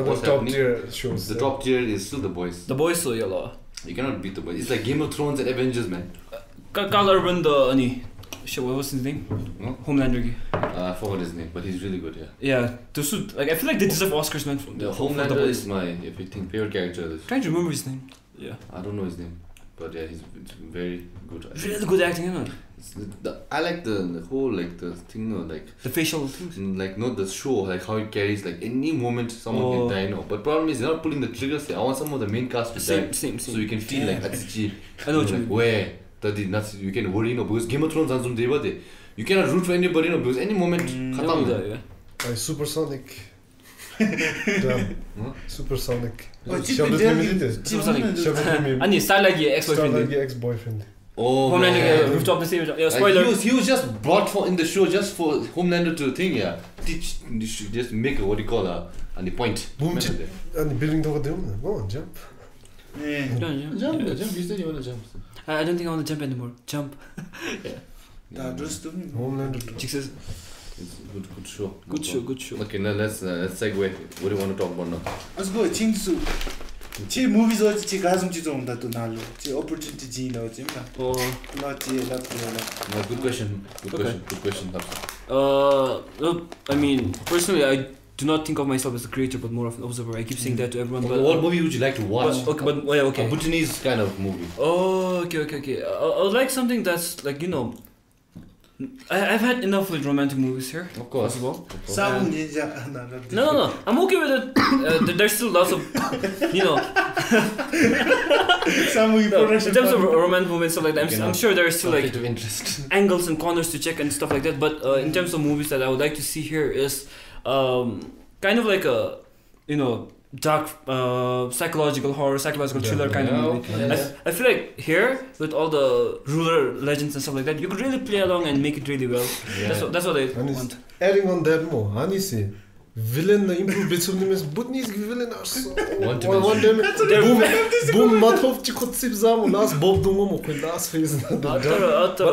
what's the top happening? tier shows. The top tier is still The Boys. The Boys so yellow. You cannot beat The Boys. It's like Game of Thrones and Avengers, man. Carl Urban the what was his name? No? Homelander. I forgot his name, but he's really good. Yeah, I feel like they deserve Oscars, man. The Homelander is my favorite character. Trying to remember his name. Yeah. I don't know his name, but yeah, he's very good. Really good acting, isn't it? I like the whole the thing, the facial things. Not the show, like how it carries. Like any moment, someone can die. No, but problem is they're not pulling the triggers. I want some of the main cast to die, same. so you can feel like I know what you mean. Where that did not. You can worry, because Game of Thrones and some day, you cannot root for anybody, because any moment, khatam. Yeah. Supersonic. Damn. Supersonic. And Starlight ex-boyfriend. Oh, Homelander rooftop the same. Yeah, spoiler. He was just brought in the show just for Homelander to think, teach, just make what do you call and the point. Boom, and the building door down. Go on, jump. Jump. You said you want to jump. I don't think I want to jump anymore. Jump. Homelander. It's a good show. Good show. Okay, now let's segue. What do you want to talk about now? Let's go. Che movies or che gasm che zom da to nalo. Che opportunity ji no che ma. Oh. Not che la. Good question. I mean, personally, I do not think of myself as a creator, but more of an observer. I keep saying that to everyone. But what movie would you like to watch? Okay. A Bhutanese kind of movie. Oh, okay. I would like something that's I've had enough with romantic movies here. Of course. As well. No. I'm okay with it. There's still lots of, in terms of romantic movies and stuff like that, I'm sure there are still angles and corners to check and stuff like that. But in terms of movies that I would like to see here is kind of like a, dark psychological horror, psychological thriller kind of movie. I feel like here, with all the ruler legends and stuff like that, you could really play along and make it really well. That's what I want. Adding on that more, honestly, villain improve between Butnese villain are so one boom matov chikotsibzam last bob dungo last phase but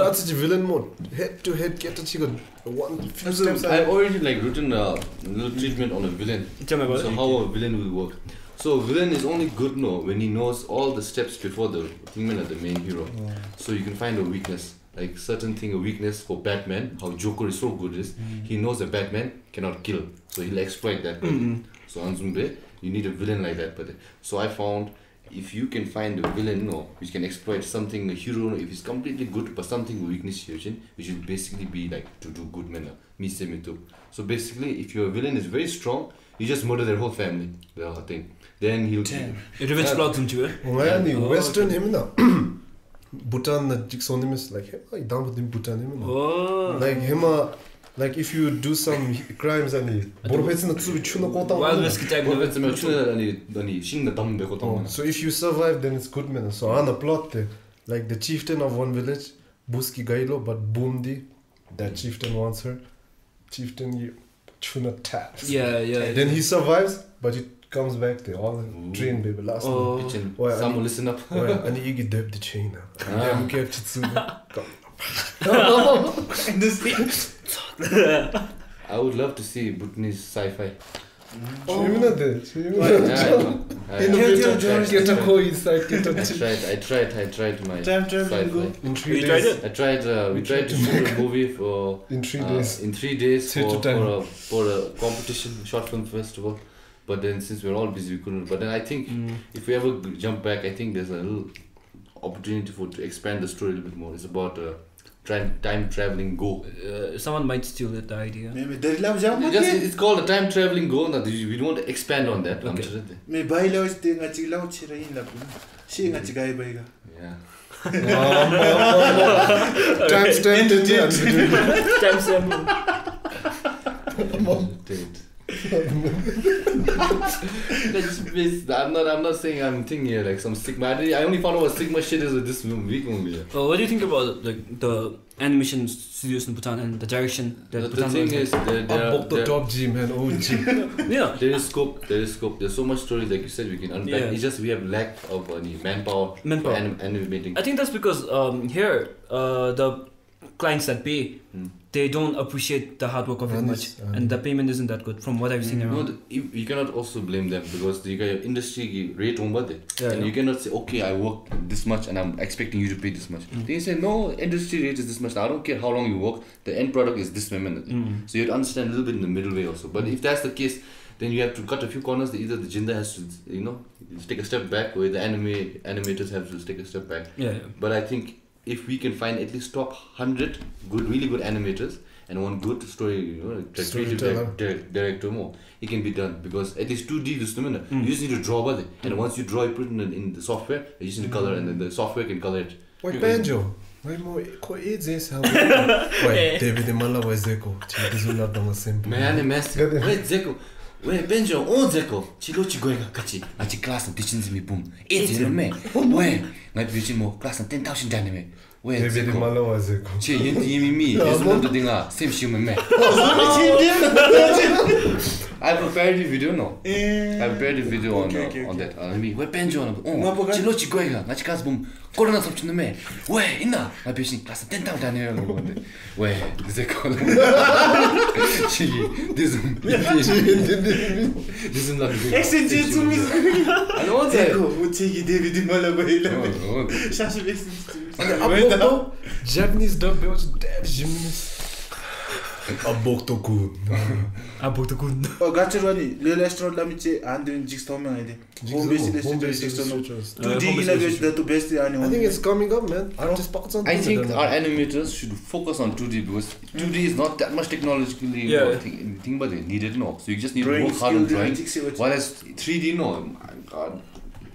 that's the villain mode head to head get a chicken one steps. I've already like written a little treatment on a villain. So how a villain will work. So villain is only good when he knows all the steps before the main hero. So you can find a weakness. Like certain thing, a weakness for Batman, how Joker is so good is, he knows that Batman cannot kill, so he'll exploit that. So Anzumbe, you need a villain like that. So I found if you can find a villain which can exploit something, a hero, if he's completely good but something weakness which will basically be like to do good manner. So basically, if your villain is very strong, you just murder their whole family, the whole thing. Then he'll revenge plot Western him Bhutan is like down with Bhutan like him like if you do some crimes and so if you survive then it's good man. So on the plot like the chieftain of one village Buski Gailo but Boomdi that chieftain wants her chieftain chuna taps then he survives but it comes back to all train baby last someone listen up and you get the chain I'm kept I would love to see Bhutanese sci-fi. I tried my sci-fi. In 3 days? We tried to shoot a movie for in 3 days for a competition, short film festival. But then since we're all busy, we couldn't. But then I think if we ever jump back, I think there's a little opportunity to expand the story a little bit more. It's about time traveling go. Someone might steal the idea. It's called a time traveling go. We don't expand on that. I'm not saying I'm thinking here like some Sigma. I only found out what Sigma shit is this week only. What do you think about like the animation studios in Bhutan and the direction that the thing is the top G man, yeah. There is scope. There's so much story like you said we can unpack. It's just we have lack of manpower. For animating. I think that's because here the clients that pay they don't appreciate the hard work of it much and the payment isn't that good from what I've seen around. No, you cannot also blame them because the industry rate and you cannot say okay I work this much and I'm expecting you to pay this much. They say no, industry rate is this much. I don't care how long you work, the end product is this minute. So you have to understand a little bit in the middle way also. But if that's the case, then you have to cut a few corners. Either the Jinda has to take a step back, or the animators have to take a step back. But I think if we can find at least top 100 really good animators and one good story, creative director more, it can be done because at least 2D this you just need to draw about it, and once you draw, you put it in the software, you just need to color, and then the software can color it. Wai Penjor, Wai Zeko, Wai Zeko. Wai Penjor, Zeko, Chilochi Goiga Kachi, Achi class and teachings me boom. It's in me. Where? My vision more class and 10,000 dynamic. Where Zeko? Che, me. There's another thing. Same human me. I prepared the video, I prepared the video on that. Wai Penjor, Chilochi Goiga, Achi class boom. Corona something me. Where? Inna. My vision class and 10,000 dynamic. Where? Zeko. This is not good. I don't want that. Japanese dub was dead gymnast. Aboktoku. Gachirwani, little astronaut Lamiche, and doing Jigsaw Man. Home based 2D to best. I think it's coming up, man. I think our animators should focus on 2D because 2D is not that much technologically thing, but they need it no. So you just need to work hard on drawing. Whereas 3D, no, my God.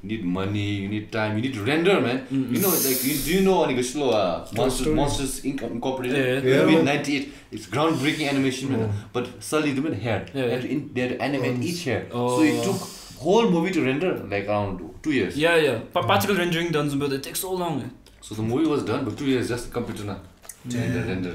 You need money, you need time, you need to render, man. You know, like, do you know Monsters Incorporated? In 98, it's groundbreaking animation, man. But Sully, they made hair. They had to animate each hair. So it took whole movie to render like around 2 years. Yeah. Particle rendering done, but it takes so long. So the movie was done, but 2 years just the computer now. Render.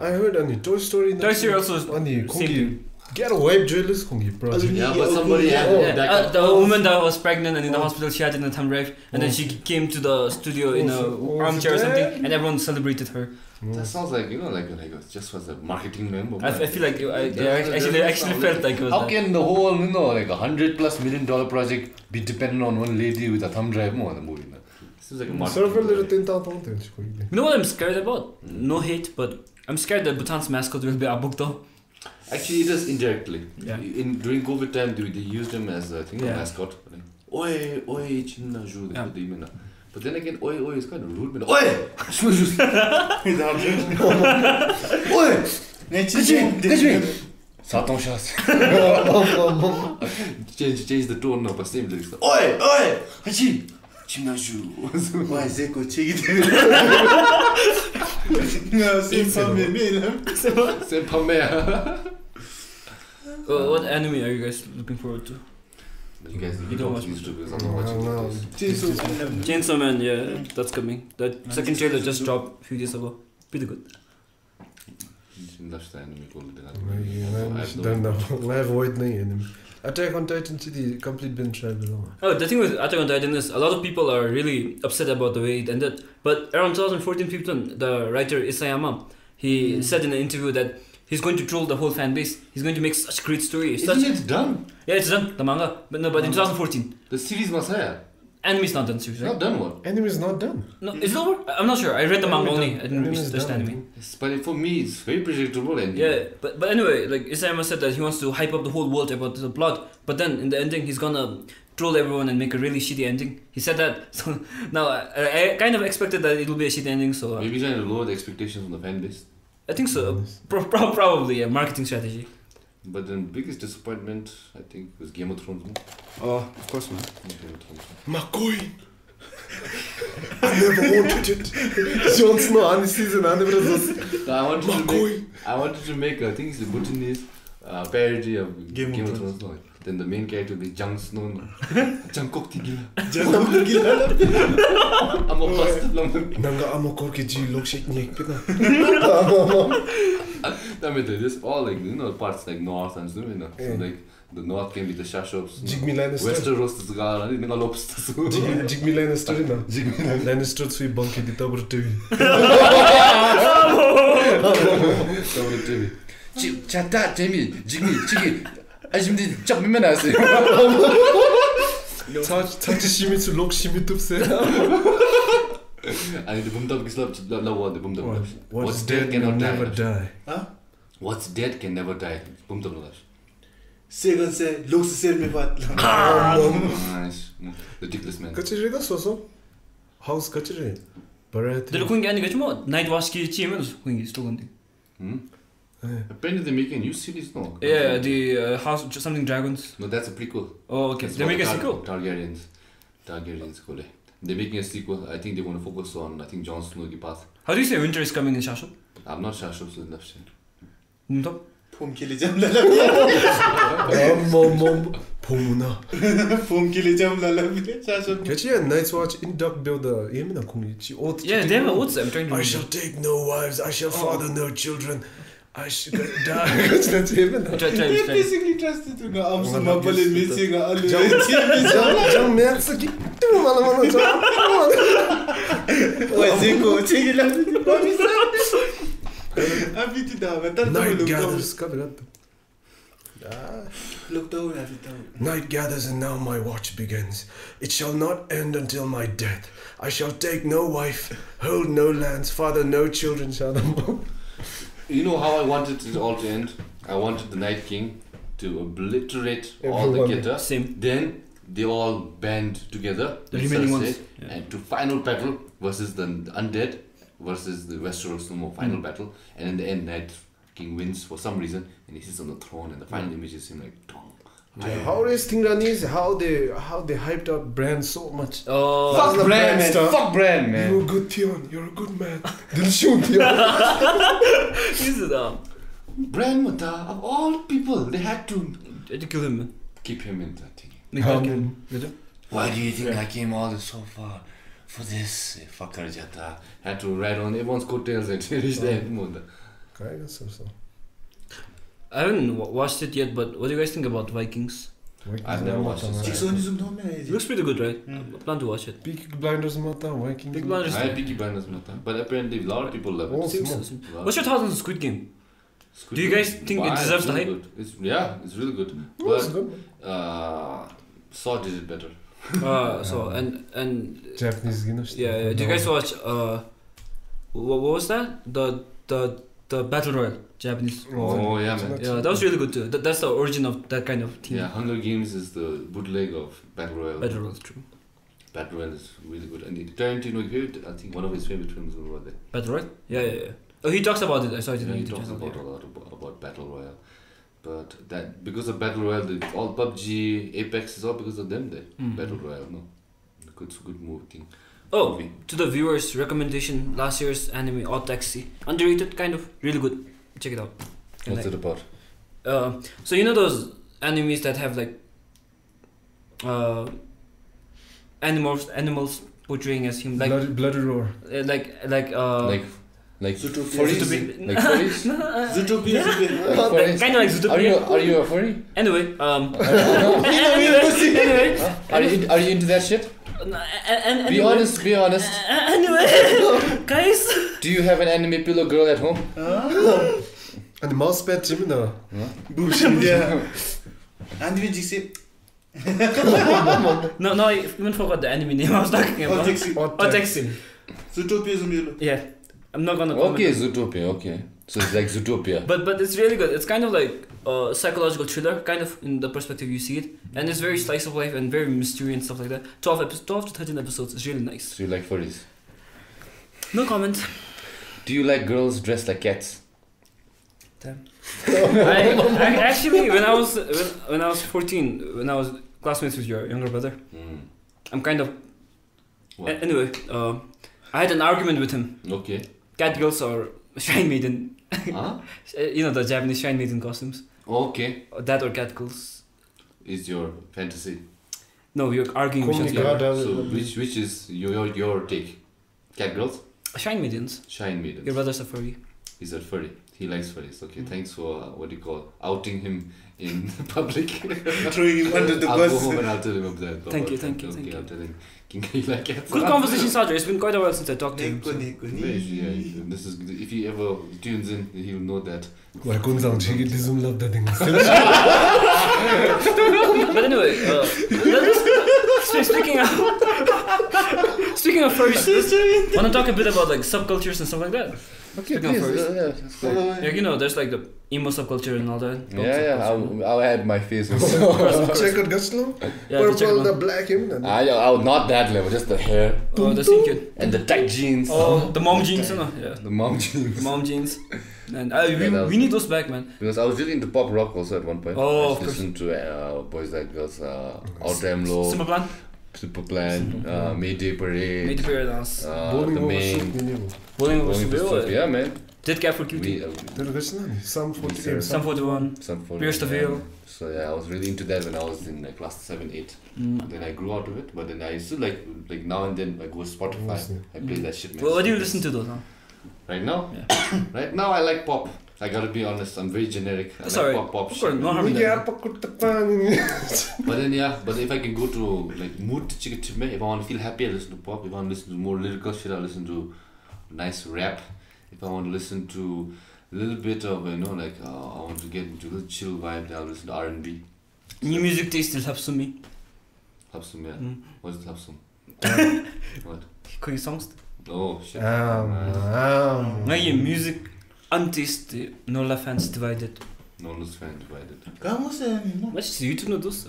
I heard on the Toy Story. Toy Story also is on the same thing. Get a web joyless project. Yeah, but somebody had the woman that was pregnant and in the hospital, she had an thumb drive, and then she came to the studio in a armchair or something, and everyone celebrated her. That sounds like like it just was a marketing memo. I feel like I actually felt like it was. How can the whole like $100+ million project be dependent on one lady with a thumb drive more on the movie? Seems like a marketing. You know what I'm scared about? No hate, but I'm scared that Bhutan's mascot will be Abuk though. Actually, it is indirectly. Yeah. During COVID time, they used him as a mascot. Oi, chinna ju. But then again, oi is kind of rude. Oi, oi, catch me. Saton shots. Change the tone now, but same lyrics. Oi, hachi. Chinna ju. Wai Zeko, check it. Same pame. What anime are you guys looking forward to? You guys don't watch YouTube because I'm not watching. Chainsaw Man, yeah, that's coming. That second trailer just dropped a few days ago. Pretty good. I avoid the anime. Attack on Titan the complete binge travel. Oh, the thing with Attack on Titan is a lot of people are really upset about the way it ended. But around 2014-15, the writer Isayama, he said in an interview that he's going to troll the whole fan base. He's going to make such great story. Isn't it done? Yeah, it's done, the manga. But in 2014. The series must have. Anime's not done, seriously. Not done what? Anime is not done. No, is it over? I'm not sure. I read the manga only. I didn't read the anime. But for me, it's very predictable ending. Yeah, but anyway, like Isayama said that he wants to hype up the whole world about the plot. But then in the ending, he's gonna troll everyone and make a really shitty ending. He said that. So now I kind of expected that it will be a shitty ending. So maybe he's trying to lower the expectations on the fan base. I think so. Probably a marketing strategy. But the biggest disappointment, I think, was Game of Thrones. Oh, of course, man. McCoy. I never wanted it. Jon Snow on the season, I never was. I wanted to make, I think it's a Bhutanese parody of Game of Thrones. Then the main character will be Jon Snow. Jangkok Tigila. I'm a busted lump. Nanga Amokorki G look shake Nick. I mean, there's all like, parts like north and so, so like the north can be the Shashops. Jigme Lannister. Westeros is gala, Ninga Lopes. Jigme Lannister, no? Jigme Lannister, sweet bunky, the double TV. Chata, Jamie, Jigme, Chiggy. 아줌들 쫙 밀면하세요. 자주 시민수 록 시민도 없어요. 아니, 붐답 기슬랍 라워데 붐답. What's dead can never die. What's dead can never die. 붐답 라시. 세건세 록스 셀메밭. Ridiculous man. 그치리가 써서 하우스 그치리. Variety. Did you get more Night Watch ki chimens when still on Apparently they're making a new series now. Yeah, the House something Dragons. No, that's a prequel. Oh, okay. They're making a sequel. Targaryens. They're making a sequel. I think they want to focus on Jon Snow ki path. How do you say winter is coming in Shashop? I'm not Shashop, so enough shit. 봄 길리잠 랄라비. 봄나. 봄 길리잠 랄라비. 샤숍. Catchy and Night's Watch induct build the Yemina Kungi. Yeah, they have a what's I'm trying to I shall take no wives, I shall father no children. I should die. That's him. He basically trusted to go. I'm so mabale missing. Jump man, so keep doing Wai Zeko, check it out. Night gathers. Night gathers and now my watch begins. It shall not end until my death. I shall take no wife, hold no lands, father no children. You know how I wanted it all to end? I wanted the Night King to obliterate all Everyone. the Geta. Same. Then they all band together. The remaining ones. And to final battle versus the undead versus the Westeros final battle. And in the end, Night King wins for some reason, and he sits on the throne. And the final image is him like, How this thing is how they hyped up Bran so much. Oh, fuck Bran, man. Fuck Bran, man. You're a good Theon. You're a good man. Dilshun Theon. He's Bran, of all people, they had to kill him. keep him in that thing. Why do you think I came all this so far for this? Fucker jata. Had to ride on everyone's coattails and reach the end mode. I haven't watched it yet, but what do you guys think about Vikings? I've never watched it. It looks pretty good, right? I plan to watch it. Peaky Blinders Mata, Vikings. Peaky Blinders. I Peaky Blinders Mata, but apparently a lot of people love it. What's your thoughts on Squid Game? Do you guys think it deserves the hype? It's really good. But Saw did it better. So and Japanese Guinness. Yeah. Do you guys watch what was that? The Battle Royale Japanese. Oh yeah, man. Yeah, that was really good too. That's the origin of that kind of theme. Yeah, Hunger Games is the bootleg of Battle Royale. Battle Royale, true. Battle Royale is really good. And Tarantino, I think one of his favorite films was there. Battle Royale? Yeah. Oh, he talks about it. I saw it. He talks about a lot about Battle Royale. But that because of Battle Royale, all PUBG, Apex is all because of them. Battle Royale, no, good movie thing. Oh, to the viewers, recommendation: last year's anime Odd Taxi, underrated, kind of really good. Check it out. What's it about? So you know those animes that have like animals portraying as him, like bloody roar, like Furries? Like Furries? Zootopia. Kind of like Zootopia. Are you a furry? Anyway, Anyway. Are you into that shit? Be honest. Anyway, guys. Do you have an anime pillow girl at home? And the mouse pad Jimmy no. Yeah. And we just say No, I even forgot the anime name I was talking about. Odd Taxi. Zootopia is a Yeah. I'm not gonna comment. Okay, Zootopia, okay. So it's like Zootopia. But it's really good. It's kind of like a psychological thriller, kind of in the perspective you see it. And it's very slice of life and very mystery and stuff like that. 12 to 13 episodes. It's really nice. So you like furries? No comment. Do you like girls dressed like cats? Damn. I actually, when I was 14, when I was classmates with your younger brother, I'm kind of... Anyway, I had an argument with him. Okay. Cat girls or shrine maiden. Huh? You know the Japanese shrine maiden costumes. Okay. That or cat girls. Is your fantasy? No, we're arguing with each other. So which is your take? Cat girls? Shrine maidens. Shrine maidens. Your brother's a furry. He's a furry. He likes furries. Okay, thanks for outing him in public. Throwing him under the I'll bus. go home and I'll tell him of that. Thank you. I'll tell him. You like cats. Good conversation starter. It's been quite a while since I talked to him. So. Yeah, this is if he ever tunes in, he'll know that. Wai Kuenzang love that thing. But anyway, speaking of furries, want to talk a bit about like subcultures and stuff like that. Okay, please. Like, you know, there's like the emo subculture and all that. Yeah, I'll add my face. Check out Guslo. Purple, the black him. I was not that level, just the hair. Oh, the scene kid. And the tight jeans. Oh, the mom jeans, you know? Yeah. The mom jeans. Mom jeans. And we need those back, man. Because I was really into pop rock also at one point. Oh, I listened to Boys Like Girls, Out Damn Low. Simple Plan, Mayday Parade. Mayday Parade, The Main. Bowling over Yeah, man. Dead Cat for Cutie. Some 41. Pierce the Veil. So yeah, I was really into that when I was in like class 7, 8. Then I grew out of it, but then I still like now and then I go Spotify. I play that shit, man. Well, what do you listen to though? Right now? Yeah. Right now I like pop. I gotta be honest, I'm very generic. I like pop shit. No harm in that. But if I can go to like mood, if I want to feel happy, I listen to pop. If I want to listen to more lyrical shit, I listen to nice rap. If I want to listen to a little bit of, I want to get into a little chill vibe, then I'll listen to R&B. New music taste is Hapsum me. Hapsum, yeah. What's it Hapsum? What? Queen songs. Oh, shit. Music untaste, no fans divided. No fan divided. Mas YouTube no doce.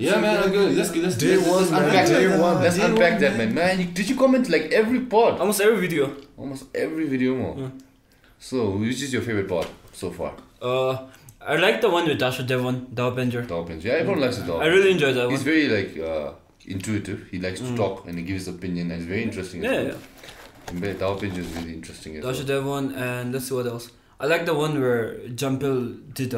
Yeah, man, let's unpack that, man. Man, did you comment like every pod? Almost every video. More. Yeah. So, which is your favorite pod so far? I like the one with Dasha Devon, Wai Penjor. Yeah, everyone likes it. I really enjoy that one. He's very intuitive. He likes to talk and he gives his opinion, and it's very interesting. Yeah. Wai Penjor is really interesting. Dasha Devon, and let's see what else. I like the one where Jumpil did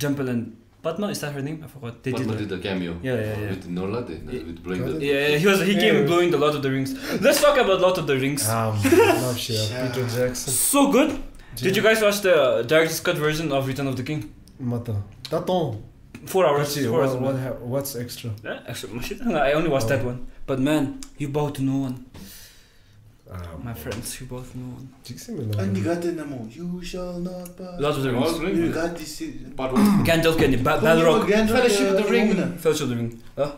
Jumpil and Padma, is that her name? I forgot. They Padma did a cameo. Yeah. With Norla, with blowing the... Yeah, he came blowing the Lord of the Rings. Let's talk about Lord of the Rings. Love shit. Peter Jackson. So good. Did you guys watch the director's cut version of Return of the King? Mata. Taton. 4 hours. What's extra? Yeah, actually, I only watched that one. But man, you bow to no one. My friends, you both know one. And you got the name. You shall not pass. Lord of the Rings. You got this. Gandalf Kenny, Balrog. Fellowship of the Ring. Fellowship of the Ring. Huh?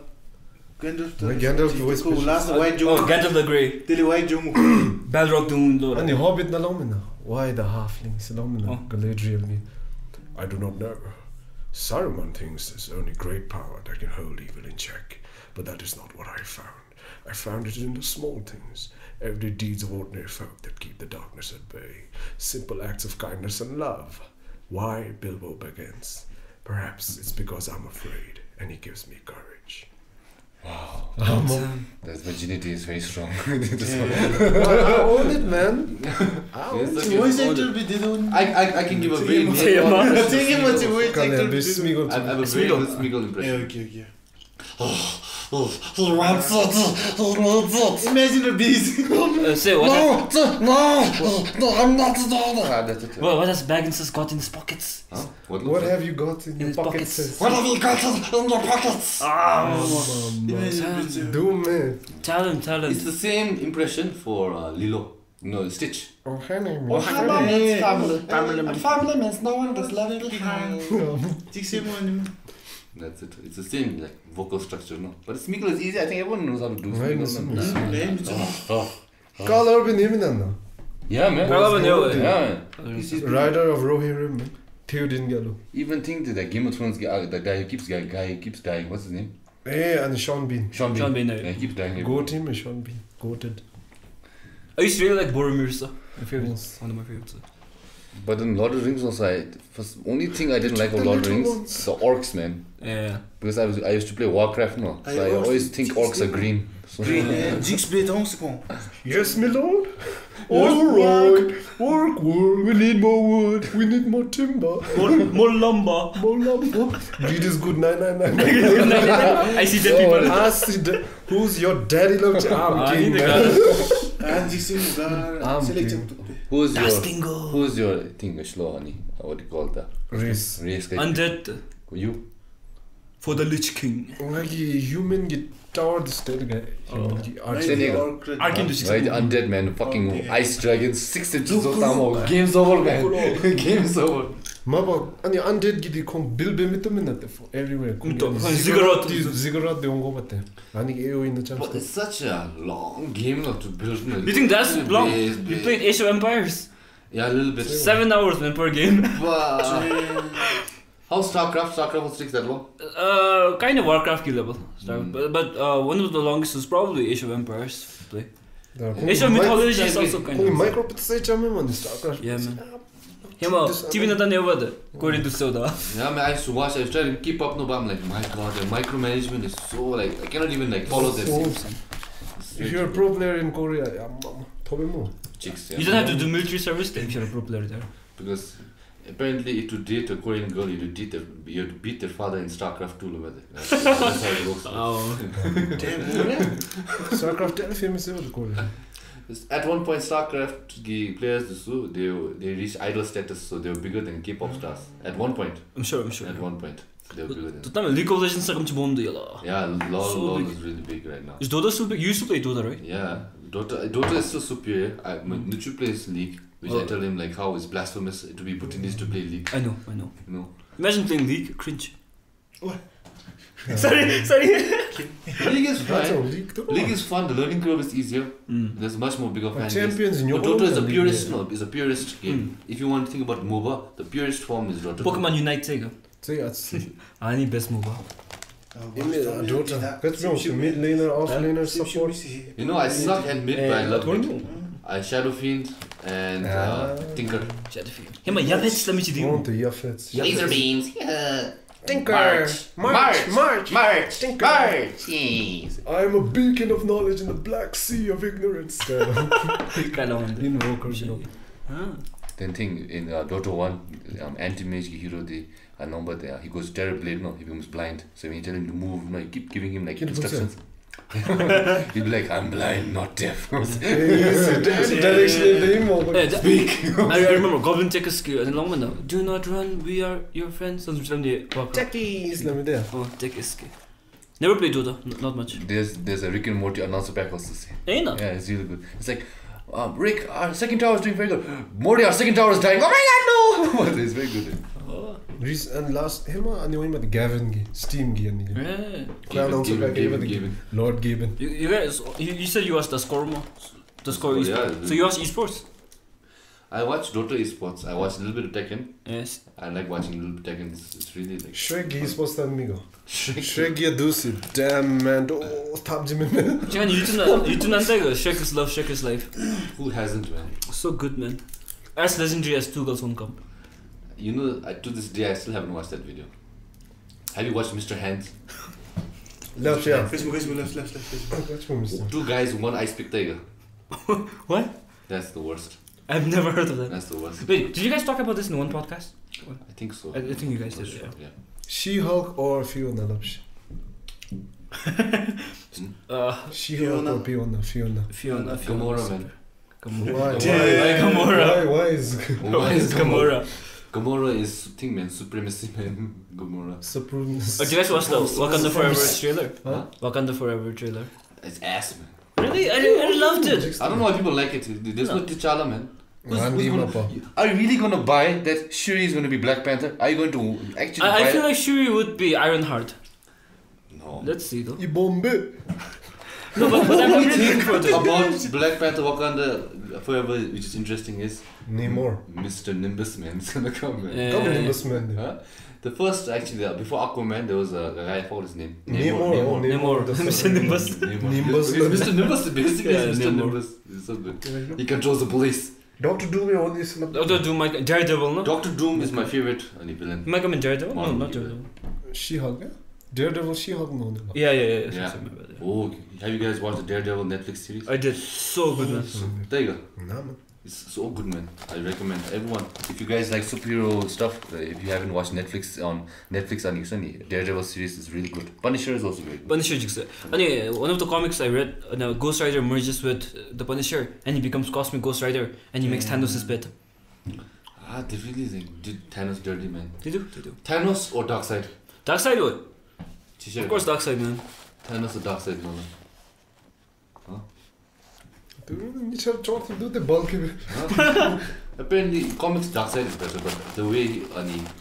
Gandalf the White Last White Joe. Oh, Gandalf the Grey. Dili White Joe. Balrog the And the Hobbit na lomina. Why the halflings lomina? Galadriel ni. I do not know. Saruman thinks there's only great power that can hold evil in check, but that is not what I found. I found it in the small things, everyday deeds of ordinary folk that keep the darkness at bay, simple acts of kindness and love. Why Bilbo begins? Perhaps it's because I'm afraid, and he gives me courage. Wow. That virginity is very strong. I own it, man. I can give a very Smeagol impression. Okay. Imagine a beast. Say what? No, I'm not. That's it. What has Baggins got in his pockets? Huh? What have you got in your his pockets? What have you got in your pockets? Do man. Tell him. It's the same impression for Lilo. No, Stitch. Oh, honey. Family means no one gets left behind. That's it. It's the same like vocal structure, no. But Smeagol is easy. I think everyone knows how to do Smeagol. Carl Urban Himinanda. Yeah, man. He's Rider of Rohirrim, man. Theoden Gallo. Even think that Game of Thrones the guy who keeps dying. What's his name? And Sean Bean. Sean Bean. Yeah, he keeps dying. GOTY and Sean Bean. Goated. I used to really like Boromir, so my favorite. One of my favorites. But in Lord of the Rings also, only thing I didn't like about Lord of the Rings, the orcs, man. Yeah. Because I used to play Warcraft, no. So I always think orcs are green. So Jinx played Hongsepon. Yes, my lord. Alright. Work. We need more wood. We need more timber. More lumber. Greed is good. 999. I see dead people. Ask who's your daddy? Look, I'm king, man. Who's your thing, slow, honey? What do you call that? Race. Undead. You? For the Lich King. Like human get towered state guy. Undead man, fucking ice dragons, 6 inches of time. Game's over, man. Game's over. Maba, and the undead get come Bilbe mit them in that everywhere. Ziggurat de ongo bate. Ani AO in the chance. But it's such a long game to build. You think that's long? You played Age of Empires? Yeah, a little bit. 7 hours man per game. How's StarCraft? StarCraft was 6 that long? Kind of Warcraft level. But one of the longest was probably Age of Empires to play. Age of Mythology is also kind of. Micro StarCraft. Yeah, man. TV na done over the according to Soda. Yeah, man, I used to watch, I was trying to keep up, no, but I'm like, my god, the micromanagement is so like, I cannot even like follow this. If you're a pro player in Korea, chicks, you don't have to do military service if you're a pro player there. Because apparently to date a Korean girl, you have to beat their father in StarCraft 2. That's how it works. Oh. Damn. StarCraft telefilm is over Korea. At one point, StarCraft players, they reached idol status, so they were bigger than K-pop stars. At one point. I'm sure. At one point, they were bigger than. The time League of Legends is yeah, LOL is really big right now. Is Dota still big? You used to play Dota, right? Yeah, Dota is still superior. Nuchu plays League, which I tell him like how it's blasphemous to be putting this to play League. I know. No. Imagine playing League, cringe. What? Sorry. League is fine. League is fun. The learning curve is easier. There's much more bigger fan base. But Dota is a purist. No, is a purist game. If you want to think about MOBA, the purest form is Dota. Pokemon Unite Sega. I need best MOBA. Dota. That's wrong. Mid laner, off laner, support. You know, I snuck and mid by a lot. I Shadow Fiend and Tinker. Shadow Fiend. Hey, maar Javets, let me see you. Laser beams. Yeah. Tinker! March! Tinker! Yes. I am a beacon of knowledge in the black sea of ignorance. Kind of invokers, you know. Then thing in Dota 1, anti-mage hero, the number there, he goes Terrorblade, no, he becomes blind. So when you tell him to move, no, you keep giving him like instructions. He'll be like, I'm blind, not deaf. Speak. I remember Goblin take a skill and long one now. Do not run, we are your friends. Jackies, let me there. Oh, take a skill. Never played Dota, not much. There's a Rick and Morty announcer pack also. Ain't it? Yeah, it's really good. It's like, Rick, our second tower is doing very good. Morty, our second tower is dying. Oh my god, no! It's very good. And last, the Gavin, Steam, Lord Gaben. You guys, you said you watched the score more. The score esports. So you watch esports? I watch Dota esports. I watch a little bit of Tekken. Yes. I like watching a little bit of Tekken. It's really like. Shrek esports amigo. Shrek Yadusi. Damn man. Oh, stop Jimmy. You do not say Shrek is love, Shrek is life. Who hasn't, man? So good, man. As legendary as Two Girls One Cup. You know, to this day, I still haven't watched that video. Have you watched Mr. Hands? Left, yeah. Facebook, left. Two guys, one ice pick tiger. What? That's the worst. I've never heard of that. That's the worst. Wait, did you guys talk about this in one podcast? I think so. I think you guys did, yeah. She-Hulk or Fiona Lapsh? She-Hulk or Fiona? Fiona. Gamora, man. Why Gamora? Why is Gamora? Gamora is thing, man. Supremacy, man. Gamora. Supremacy. Oh, did you guys watch the Wakanda Forever trailer? Huh? Wakanda Forever trailer. It's ass, man. Really? I loved it. I don't know why people like it. There's no T'Challa, man. Are you really gonna buy that Shuri is gonna be Black Panther? Are you going to actually buy I feel like Shuri would be Ironheart. No. Let's see though. Ibombe. No, but I'm really looking for this. About Black Panther Wakanda Forever, which is interesting, is Namor. Mr. Nimbus Man is gonna come, man. Come Nimbus Man. Huh? The first, actually, before Aquaman, there was a guy, I forgot his name. Namor. Mr. Nimbus. Nimbus. It's Mr. Nimbus, basically. Yeah, Mr. Namor. Nimbus. He's so good. He controls the police. Dr. Doom all this. Dr. Doom, Daredevil, no? Doctor Doom is my favorite villain. Am I coming Daredevil? No, not Daredevil. She-Hulk, yeah? Daredevil, She-Hulk, no. Yeah. Oh, have you guys watched the Daredevil Netflix series? I did. So good, man. There you go. Nah, man. It's so good, man. I recommend everyone. If you guys like superhero stuff, if you haven't watched Netflix on Daredevil series is really good. Punisher is also great. Punisher jiksa. One of the comics I read, Ghost Rider merges with the Punisher and he becomes Cosmic Ghost Rider and he makes Thanos' pet. They really did Thanos dirty, man. They do. Thanos or Darkseid? Darkseid what? Of course Darkseid, man. Thanos or Darkseid, no. Huh? You should try to do the bulk of it. Apparently, comics Darkseid is better, but the way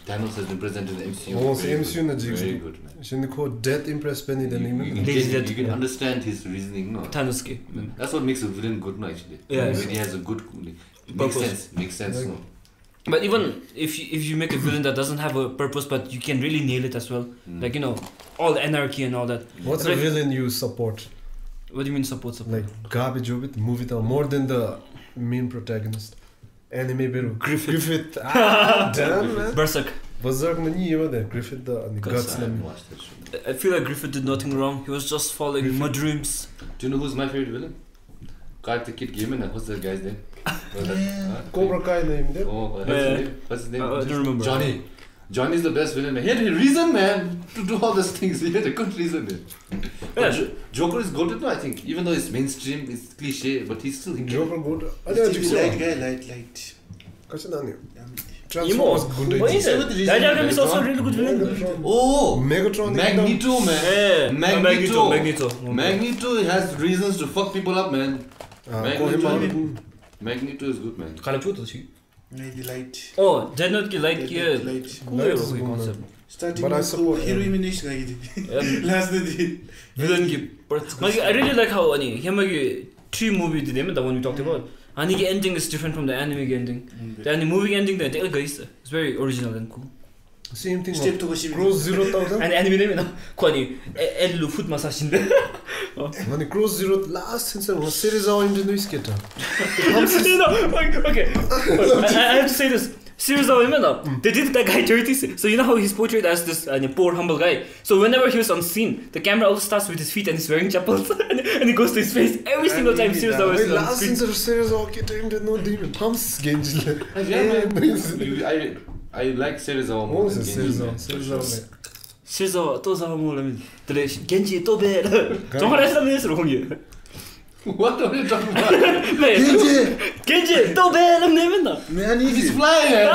Thanos has been presented in the MCU is very good, man. Should you call Death Impress Penny the name? You can understand his reasoning, no? Thanos ki. That's what makes a villain good, no, actually. Yeah. When he has a good... Makes sense, no? But even if you make a villain that doesn't have a purpose, but you can really nail it as well. Like, all the anarchy and all that. What's a villain you support? What do you mean support? Like garbage of it, movie it more than the main protagonist. Anime bero. Griffith. Damn, man. Berserk na niye there. Griffith the guts. I feel like Griffith did nothing wrong. He was just following my dreams. Do you know who's my favorite villain? Karate Kid Gamer. What's that guy's name? Cobra Kai name there. What's his name? I don't remember. Johnny is the best villain. He had a reason, man, to do all these things. He had a good reason. Joker is golden, I think. Even though it's mainstream, it's cliche, but he's still... Joker good. Light. Emo. What is it? That is also a really good villain. Oh! Megatron. Magneto, man. Magneto. Magneto has reasons to fuck people up, man. Magneto is good, man. Maybe light. Oh, Dead Note ki light ki Light concept. Starting but I support hero image last day. Villain ki. I really like how he 3 movie did the one we talked about. And the ending is different from the anime ending. The movie ending it's very original and cool. Same thing. Step to Goshi. Cross 0,000. And anime name Ellu foot massage. When Cross 0 last since series are in the news getter. Okay. I have to say this. Serious they did that guy dirty. So you know how he's portrayed as this poor, humble guy. So whenever he was on scene, the camera always starts with his feet and he's wearing chappals and he goes to his face every single time Serious is on screen. I like Serious more than Genji. Serious 또 사람을 들에 겐지 또 배. 정말 했으면서 공유. What are you talking about? Genji 또 배는 내면다. Man, He's flying.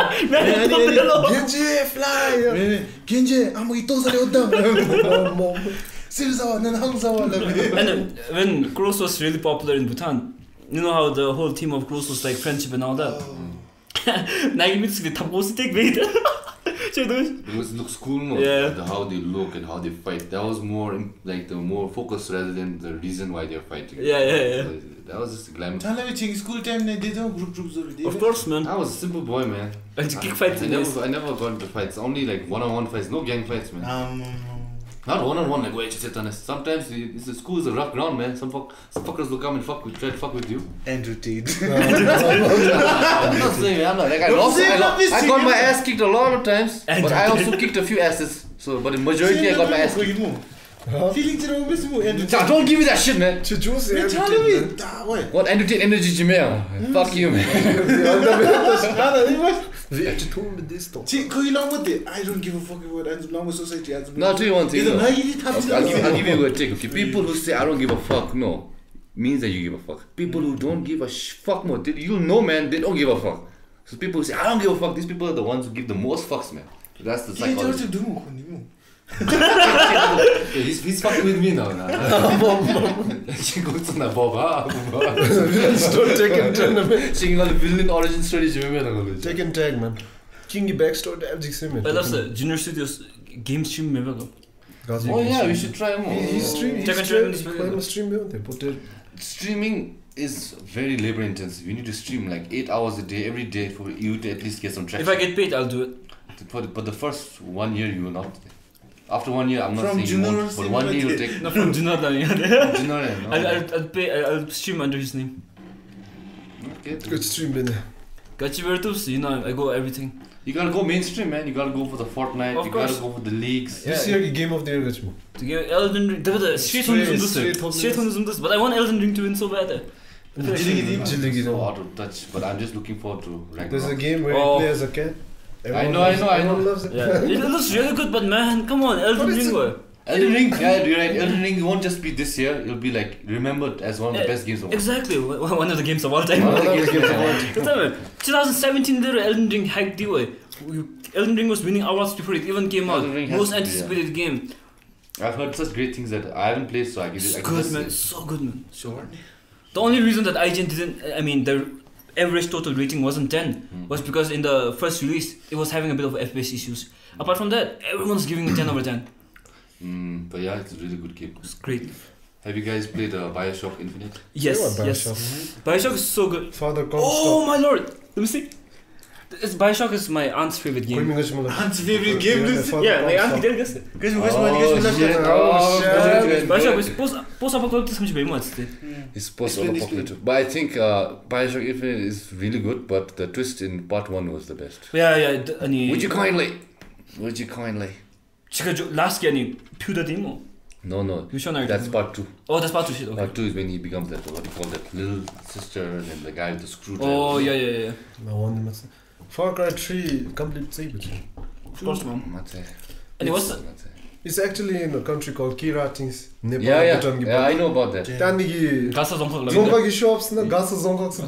Genji fly. Genji 아무리 또 살이 없다. Serious 난 항상 And when Cross was really popular in Bhutan, you know how the whole theme of Cross was like friendship and all that. 나이미츠가 다 보스텍 메이드. Because it looks cool, no? Yeah. How they look and how they fight. That was more like the more focus rather than the reason why they're fighting. Yeah. That was just glam. school time they don't group. Of course, man. I was a simple boy, man. And kick fights. I never got into fights. Only like one-on-one fights. No gang fights, man. Not one-on-one, like wait, just honest. Sometimes the school is a rough ground, man. Some fuckers will come and try to fuck with you. Andrew Tate. I'm not saying, man. Like I got my ass kicked a lot of times, but I also kicked a few asses. So, but in majority, I got my ass kicked. Don't give me that shit, man. What Andrew Tate energy, Jimmy? Fuck you, man. I don't give a fuck about Andrew society. No, I'll tell you one thing. I'll give you a take. Okay, people who say I don't give a fuck, no, means that you give a fuck. People who don't give a fuck more, you know, man, they don't give a fuck. So people who say I don't give a fuck, these people are the ones who give the most fucks, man. That's the psychology. He's fucking with me now. She goes on a boba. Don't Tekken tournament. Singing all the villain origin stories. Tekken tag, man. Kingy backstory to LG Sim. I love the Junor Studios game stream. Oh yeah, we should try more. Streaming is very labor intensive. You need to stream like 8 hours a day, every day for you to at least get some traction. If I get paid, I'll do it. But the first 1 year you will not. After 1 year, I'm not from saying you Junor, won't. For 1 year you'll take. No, from Junor. I'll stream under his name. Okay. Good stream, man. You know, I go everything. You gotta go mainstream, man. You gotta go for the Fortnite. Of you course. Gotta go for the leagues. This year, game of the year, To get Elden Ring, straight on this, but I want Elden Ring to win so bad. It's so hard to touch, but I'm just looking forward to Ragnarok. There's a game where you play as a cat. Everyone loves it. Yeah. It looks really good, but man, come on, Elden Ring. Elden Ring, yeah, you're right. Elden Ring won't just be this year. It'll be like remembered as one of the best games of all time. Exactly, one of the games of all time. 2017 there Elden Ring hyped the way. Elden Ring was winning awards before it even came out. Most anticipated game. I've heard such great things that I haven't played, so I can It's just good, man. So good, man. The only reason that IGN didn't, the average total rating wasn't 10 was because in the first release it was having a bit of FPS issues. Apart from that, everyone's giving it 10 over 10. But yeah, it's a really good game. It's great. Have you guys played Bioshock Infinite? Yes. Bioshock is so good. Father Oh my lord! Let me see. Bioshock is my aunt's favorite game. Aunt's favorite game? Yeah, my aunt did guess it. Bioshock is post-apocalyptic something very much. It's post-apocalyptic. But I think Bioshock Infinite is really good, but the twist in part 1 was the best. Yeah. Would you kindly? Last game, Pewda demo. No. That's part 2. Oh, that's part 2 shit. Okay. Part 2 is when he becomes that, what do you call that, little sister and then the guy with the screwdriver. Oh, yeah. Far Cry 3 complete sequence. Of course, man. And what's that? It's actually in a country called Kiratins. Yeah, I know about that.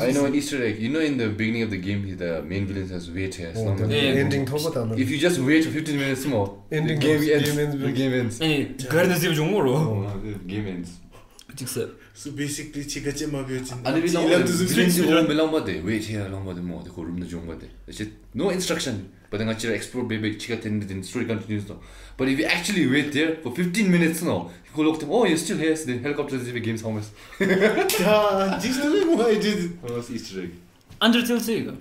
I know an Easter egg. You know, in the beginning of the game, the main villain has wait here. If you just wait for 15 minutes more, the game ends. Game ends. So basically, chica chema wait here, no instruction. But then I explore baby chica the story continues now. But if you actually wait there for 15 minutes now, you go look to oh, you're still here, so the helicopter is game's homeless. Just doing what I did. What was Easter egg? Undertale Sega.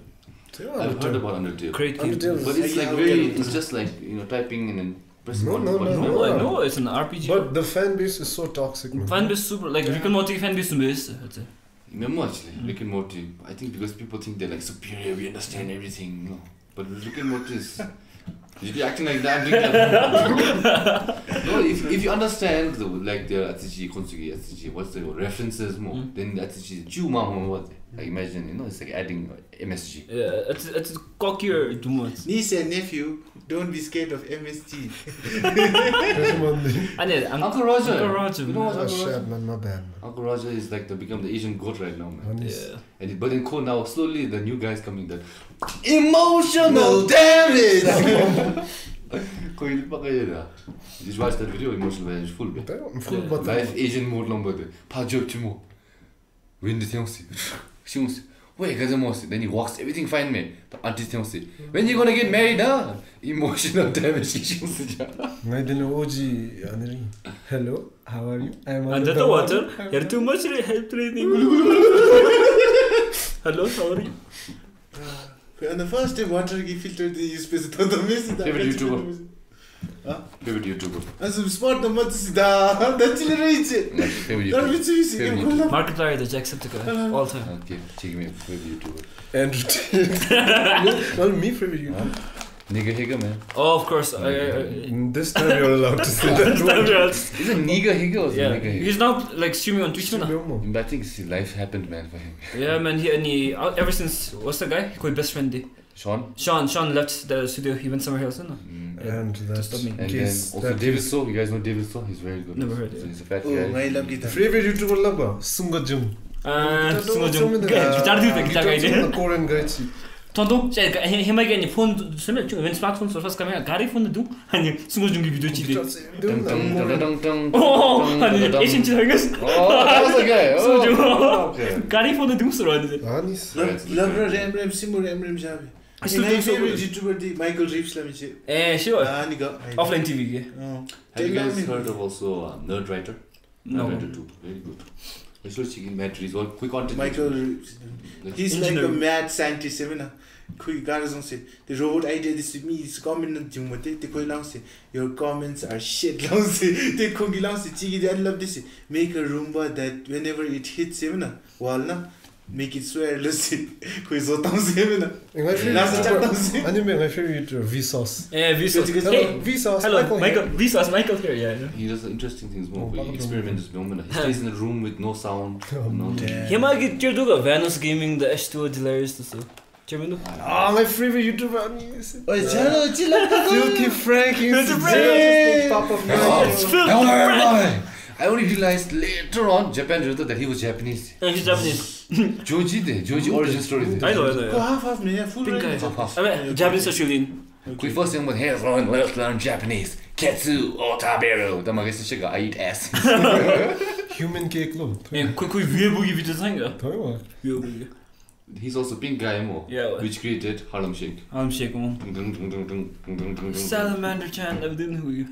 I've heard about Undertale. Great game. But it's like very, it's just like, typing and then pressing No, it's an RPG. But the fan base is so toxic, man. Fan base super, like Rick and Morty fan base is Remember actually, Rick and Morty, I think because people think they're like superior, we understand everything, But look at what this. You be acting like that. No, if you understand the what's the references more, then that's what. Like imagine, it's like adding MSG. Yeah, it's cockier too much. Niece and nephew, don't be scared of MSG. Uncle Roger. Uncle Roger. You know what Uncle Roger? Shit, man, my bad. Uncle Roger is like become the Asian goat right now, man. Yeah. But in Ko now, slowly the new guys coming that emotional damage. Did you watch that video? Emotional damage full bit. Full but Live Asian mode number. Pajo Chimo. Win the thing. Wait, then he walks, everything fine, man. The auntie tells you, when you gonna get married, huh? Emotional damage. I don't know, OG. Hello, how are you? I'm Under the water. You're too much help training. Hello, how are you? On the first time, water filter the space to the miss. Favorite YouTuber. Favorite YouTuber. As a sport, the much is that's it. Favorite YouTuber. Markiplier, the Jacksepticeye, all time. Okay, check me favorite YouTuber. Andrew Tate. Well, me favorite YouTuber. Nigga Higa, man. Oh, of course. This time you're allowed to say that. Is it Nigga Higa or Yeah, Nigga Higa? he's now like streaming on Twitch now. I think his life happened, man, for him. Yeah, man. He ever since what's the guy? His best friend. Sean left the studio. He went somewhere else, no? And that's and then also David So. You guys know David So? He's very good. Never heard it. So he's a fat guy. Oh, I love guitar. favorite YouTuber love Sungajum. Guitar Korean guy. Tondo, him again. Phone. When smartphones were first coming out, Gary phone do. And Sungajum video cheated. Oh, and Asian children. Oh, that was a guy. Oh, okay. Gary phone do so. Love Ram Simur Ram Javi. I favorite YouTuber Michael Reeves. Sure. Offline TV. Have you guys heard of also Nerd Writer? No. Nerd Writer 2. Very good. I should check in Matt Reeves. All quick content. Michael Reeves. He's like a mad scientist. Quick guys don't say the robot idea this with me is comment your comments are shit. They I love this. Make a Roomba that whenever it hits wall make it swear listen. My favorite Vsauce. Yeah, Vsauce. Hey, Vsauce. Hello, Michael. Vsauce, Michael here. Yeah. He does interesting things more. He experiments moment. He stays in a room with no sound. He might get your dog Venus Gaming the H2 hilarious to see. My favorite YouTuber. Filthy Frank. It's Filthy Frank. I only realized later on Japan that he was Japanese. He's Japanese. Joji origin story. I know. Half me, full Pink guy. I mean, Japanese Australian. We first thing about here, let's learn Japanese. Ketsu, otaberu. The magazine sugar, I eat ass. Human cake look. Quick boogie video. He's also pink guy more. Yeah. Which created Harlem Shake. Salamander Chan, I didn't know you.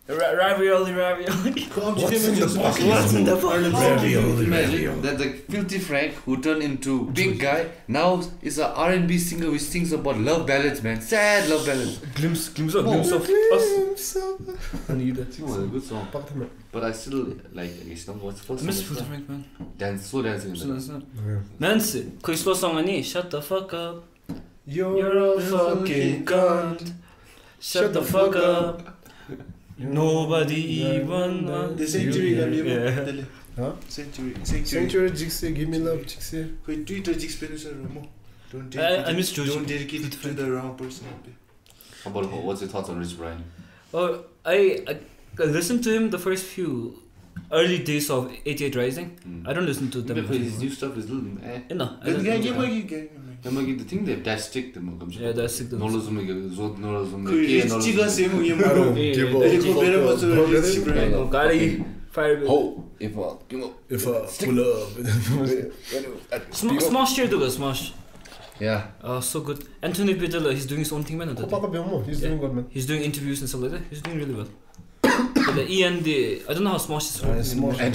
Ravioli. What's in the box? Imagine that the Filthy Frank who turned into big guy now is a R&B singer which sings about love ballads, man. Sad love ballads. Glimpse of us. I need that. It's a good song. But I still like. What's the first? I miss Filthy Frank, man. Dancing. Nancy, slow song ani. Shut the fuck up. You're a fucking cunt. Shut the fuck up. Nobody even the Century Huh? Century Jixie, give me love, Jixie. Wait, Twitter Jixie don't I miss Joji. Don't dedicate it to the wrong person. How about what's your thoughts on Rich Brian? Oh, I listened to him the first few early days of 88 Rising. I don't listen to them. His new stuff is little No. The thing they dash stick them. Yeah, dash stick them. I don't if I pull up. Smash here, do Smash. Yeah. So good. Anthony Pedella, he's doing his own thing, man. He's doing good, man. He's doing interviews and stuff like that. He's doing really well. The END, I don't know how Smash is from. Smash. I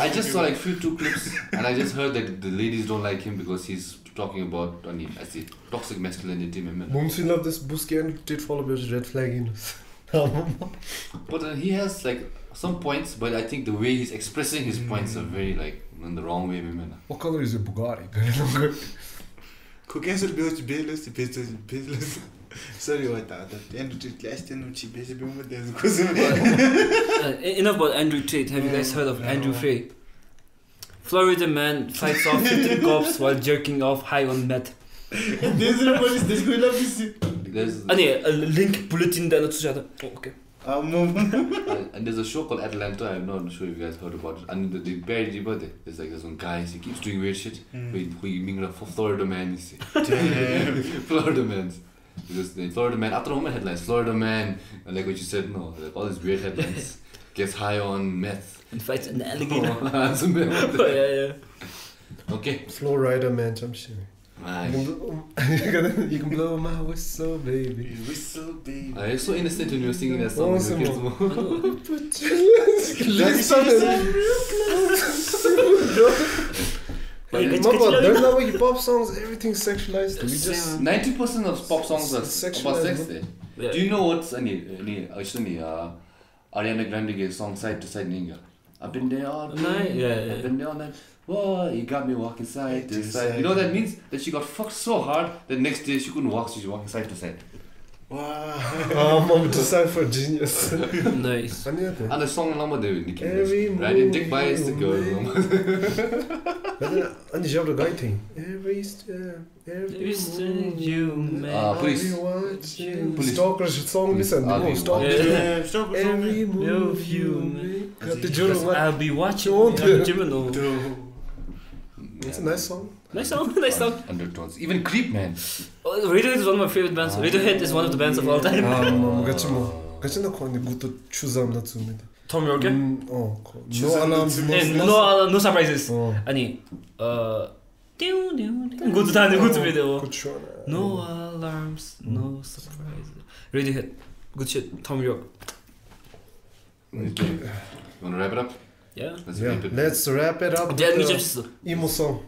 just saw like few two clips and I just heard that the ladies don't like him because he's talking about I see toxic masculinity. Moonsi love this Busky and did follow his red flag in. But he has like some points, but I think the way he's expressing his points are very like In the wrong way, man. What color is your Bugatti? Cancel business. Sorry, what that? Andrew Tate last time she basically Enough about Andrew Tate. Have you guys heard of Andrew Frey? Florida man fights off 15 cops while jerking off high on meth. There's a link bulletin that not okay. And there's a show called Atlanta. I'm not sure if you guys heard about it. And the very birthday. There's like this one guy. He keeps doing weird shit. We mean for Florida man. You see, Florida man. Because the Florida man after home headlines. Florida man, like what you said. No, like all these weird headlines. Gets high on meth and fights an alligator. Yeah. Okay. Flow rider man, I'm sure. You can blow my whistle, baby. Whistle, baby. I was so innocent when you were singing that song. Awesome. There's no way pop songs, everything's sexualized. We just 90% of pop songs are about sex. Yeah. Do you know what's any Ariana Grande song Side to Side Ninja? I've been there all night. I've been there all night. Whoa, you got me walking side to side. You know what that means? That she got fucked so hard that next day she couldn't walk, so she's walking side to side. Wow. Mom decided for genius. Nice. And the song number they riding dick bites the girl. And you have the guy thing. Every step you make. Police. Stalker's song listen. Every move you make. I'll be watching. It's a nice song. Nice song. Undertones. Even Creep, man. Radiohead is one of my favorite bands. Radiohead is one of the bands of all time. Tom York? No surprises. Ani good video. No alarms, no surprises. Radiohead. Good shit. Tom York. Okay. You wanna wrap it up? Yeah. Let's wrap it up. Emo song.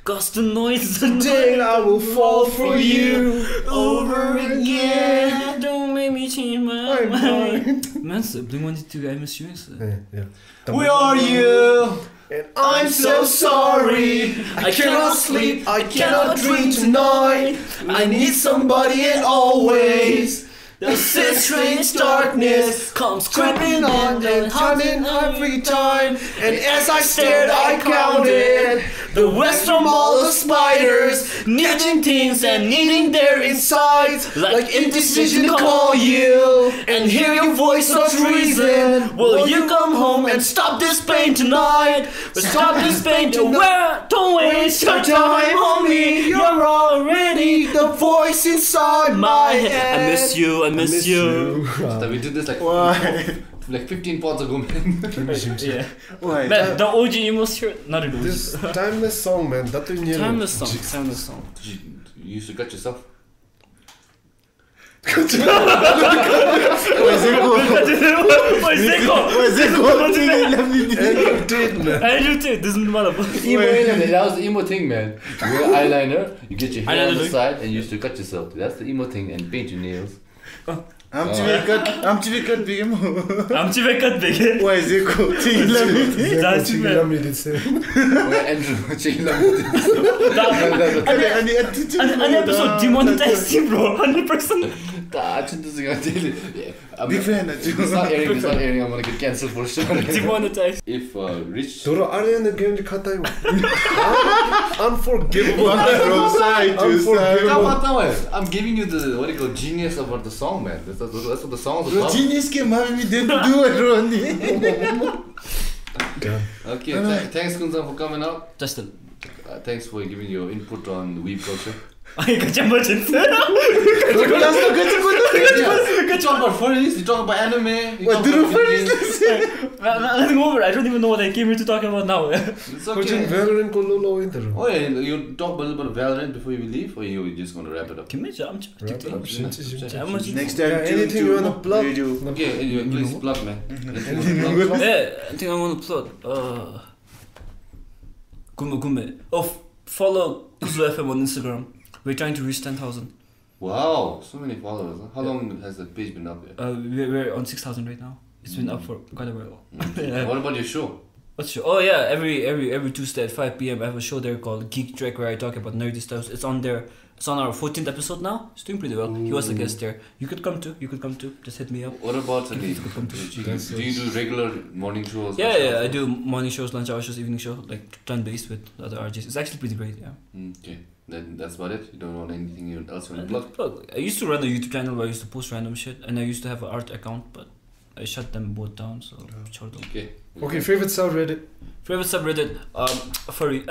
Cause tonight is the day I will fall for you over again. Don't make me change my mind. Man, Blink-182, I miss you. Where are you? And I'm so sorry. I cannot sleep, I cannot dream tonight. I need somebody and always. This strange darkness comes creeping on and haunting every time. And as I stared, I counted the webs from all the spiders, catching things and needing their insides. Like indecision to call you and hear your voice of reason. Will you come home and stop this pain tonight? But stop this pain don't waste your time on me. You're already the voice inside my head. I miss you. So we did this like 15 pods ago, man. Yeah. Man, the OG emo shirt, not an OG. This timeless song, man. Timeless song. You used to cut yourself. Wai Zeko. Andrew Tate, this is That was the emo thing, man. You wear eyeliner, you get your hair on the side, and you used to cut yourself. That's the emo thing, and paint your nails. I'm cut big. Wai Zeko. An episode demonetized him, bro. 100%. Big fan. It's not airing. I'm gonna get cancelled for sure. Demonetized. If Rich. Unforgivable. I'm giving you the what do you call genius about the song, man. That's what the song's about. Genius came out me didn't do it, Ronnie. Okay, thanks Kuenzang for coming out. Justin. Thanks for giving your input on the weeb culture. You talk about furries, you talk about anime. What do the furries? I don't even know what I came here to talk about now. It's okay. Oh yeah, you talk a little bit of Valorant before we leave, or you just gonna wrap it up? Next time, anything you wanna plug? Okay, please plug, man. Yeah, I think I wanna plug. Gumme. Follow Kuzoo FM on Instagram. We're trying to reach 10,000. Wow, so many followers. Huh? How long has the page been up there? We're on 6,000 right now. It's been up for quite a while. What about your show? What's your? Oh yeah, every Tuesday at 5 p.m. I have a show there called Geek Trek where I talk about nerdy stuff. It's on there. It's on our 14th episode now. It's doing pretty well. He was the guest there. You could come too. Just hit me up. What about do you do regular morning shows? Yeah, I do morning shows, lunch hour shows, evening show, like turn-based with other RJs. It's actually pretty great, yeah. Okay, then that's about it. You don't want anything else you want to plug? I used to run a YouTube channel where I used to post random shit, and I used to have an art account, but I shut them both down, so Okay, favorite subreddit? Favorite subreddit? Furry.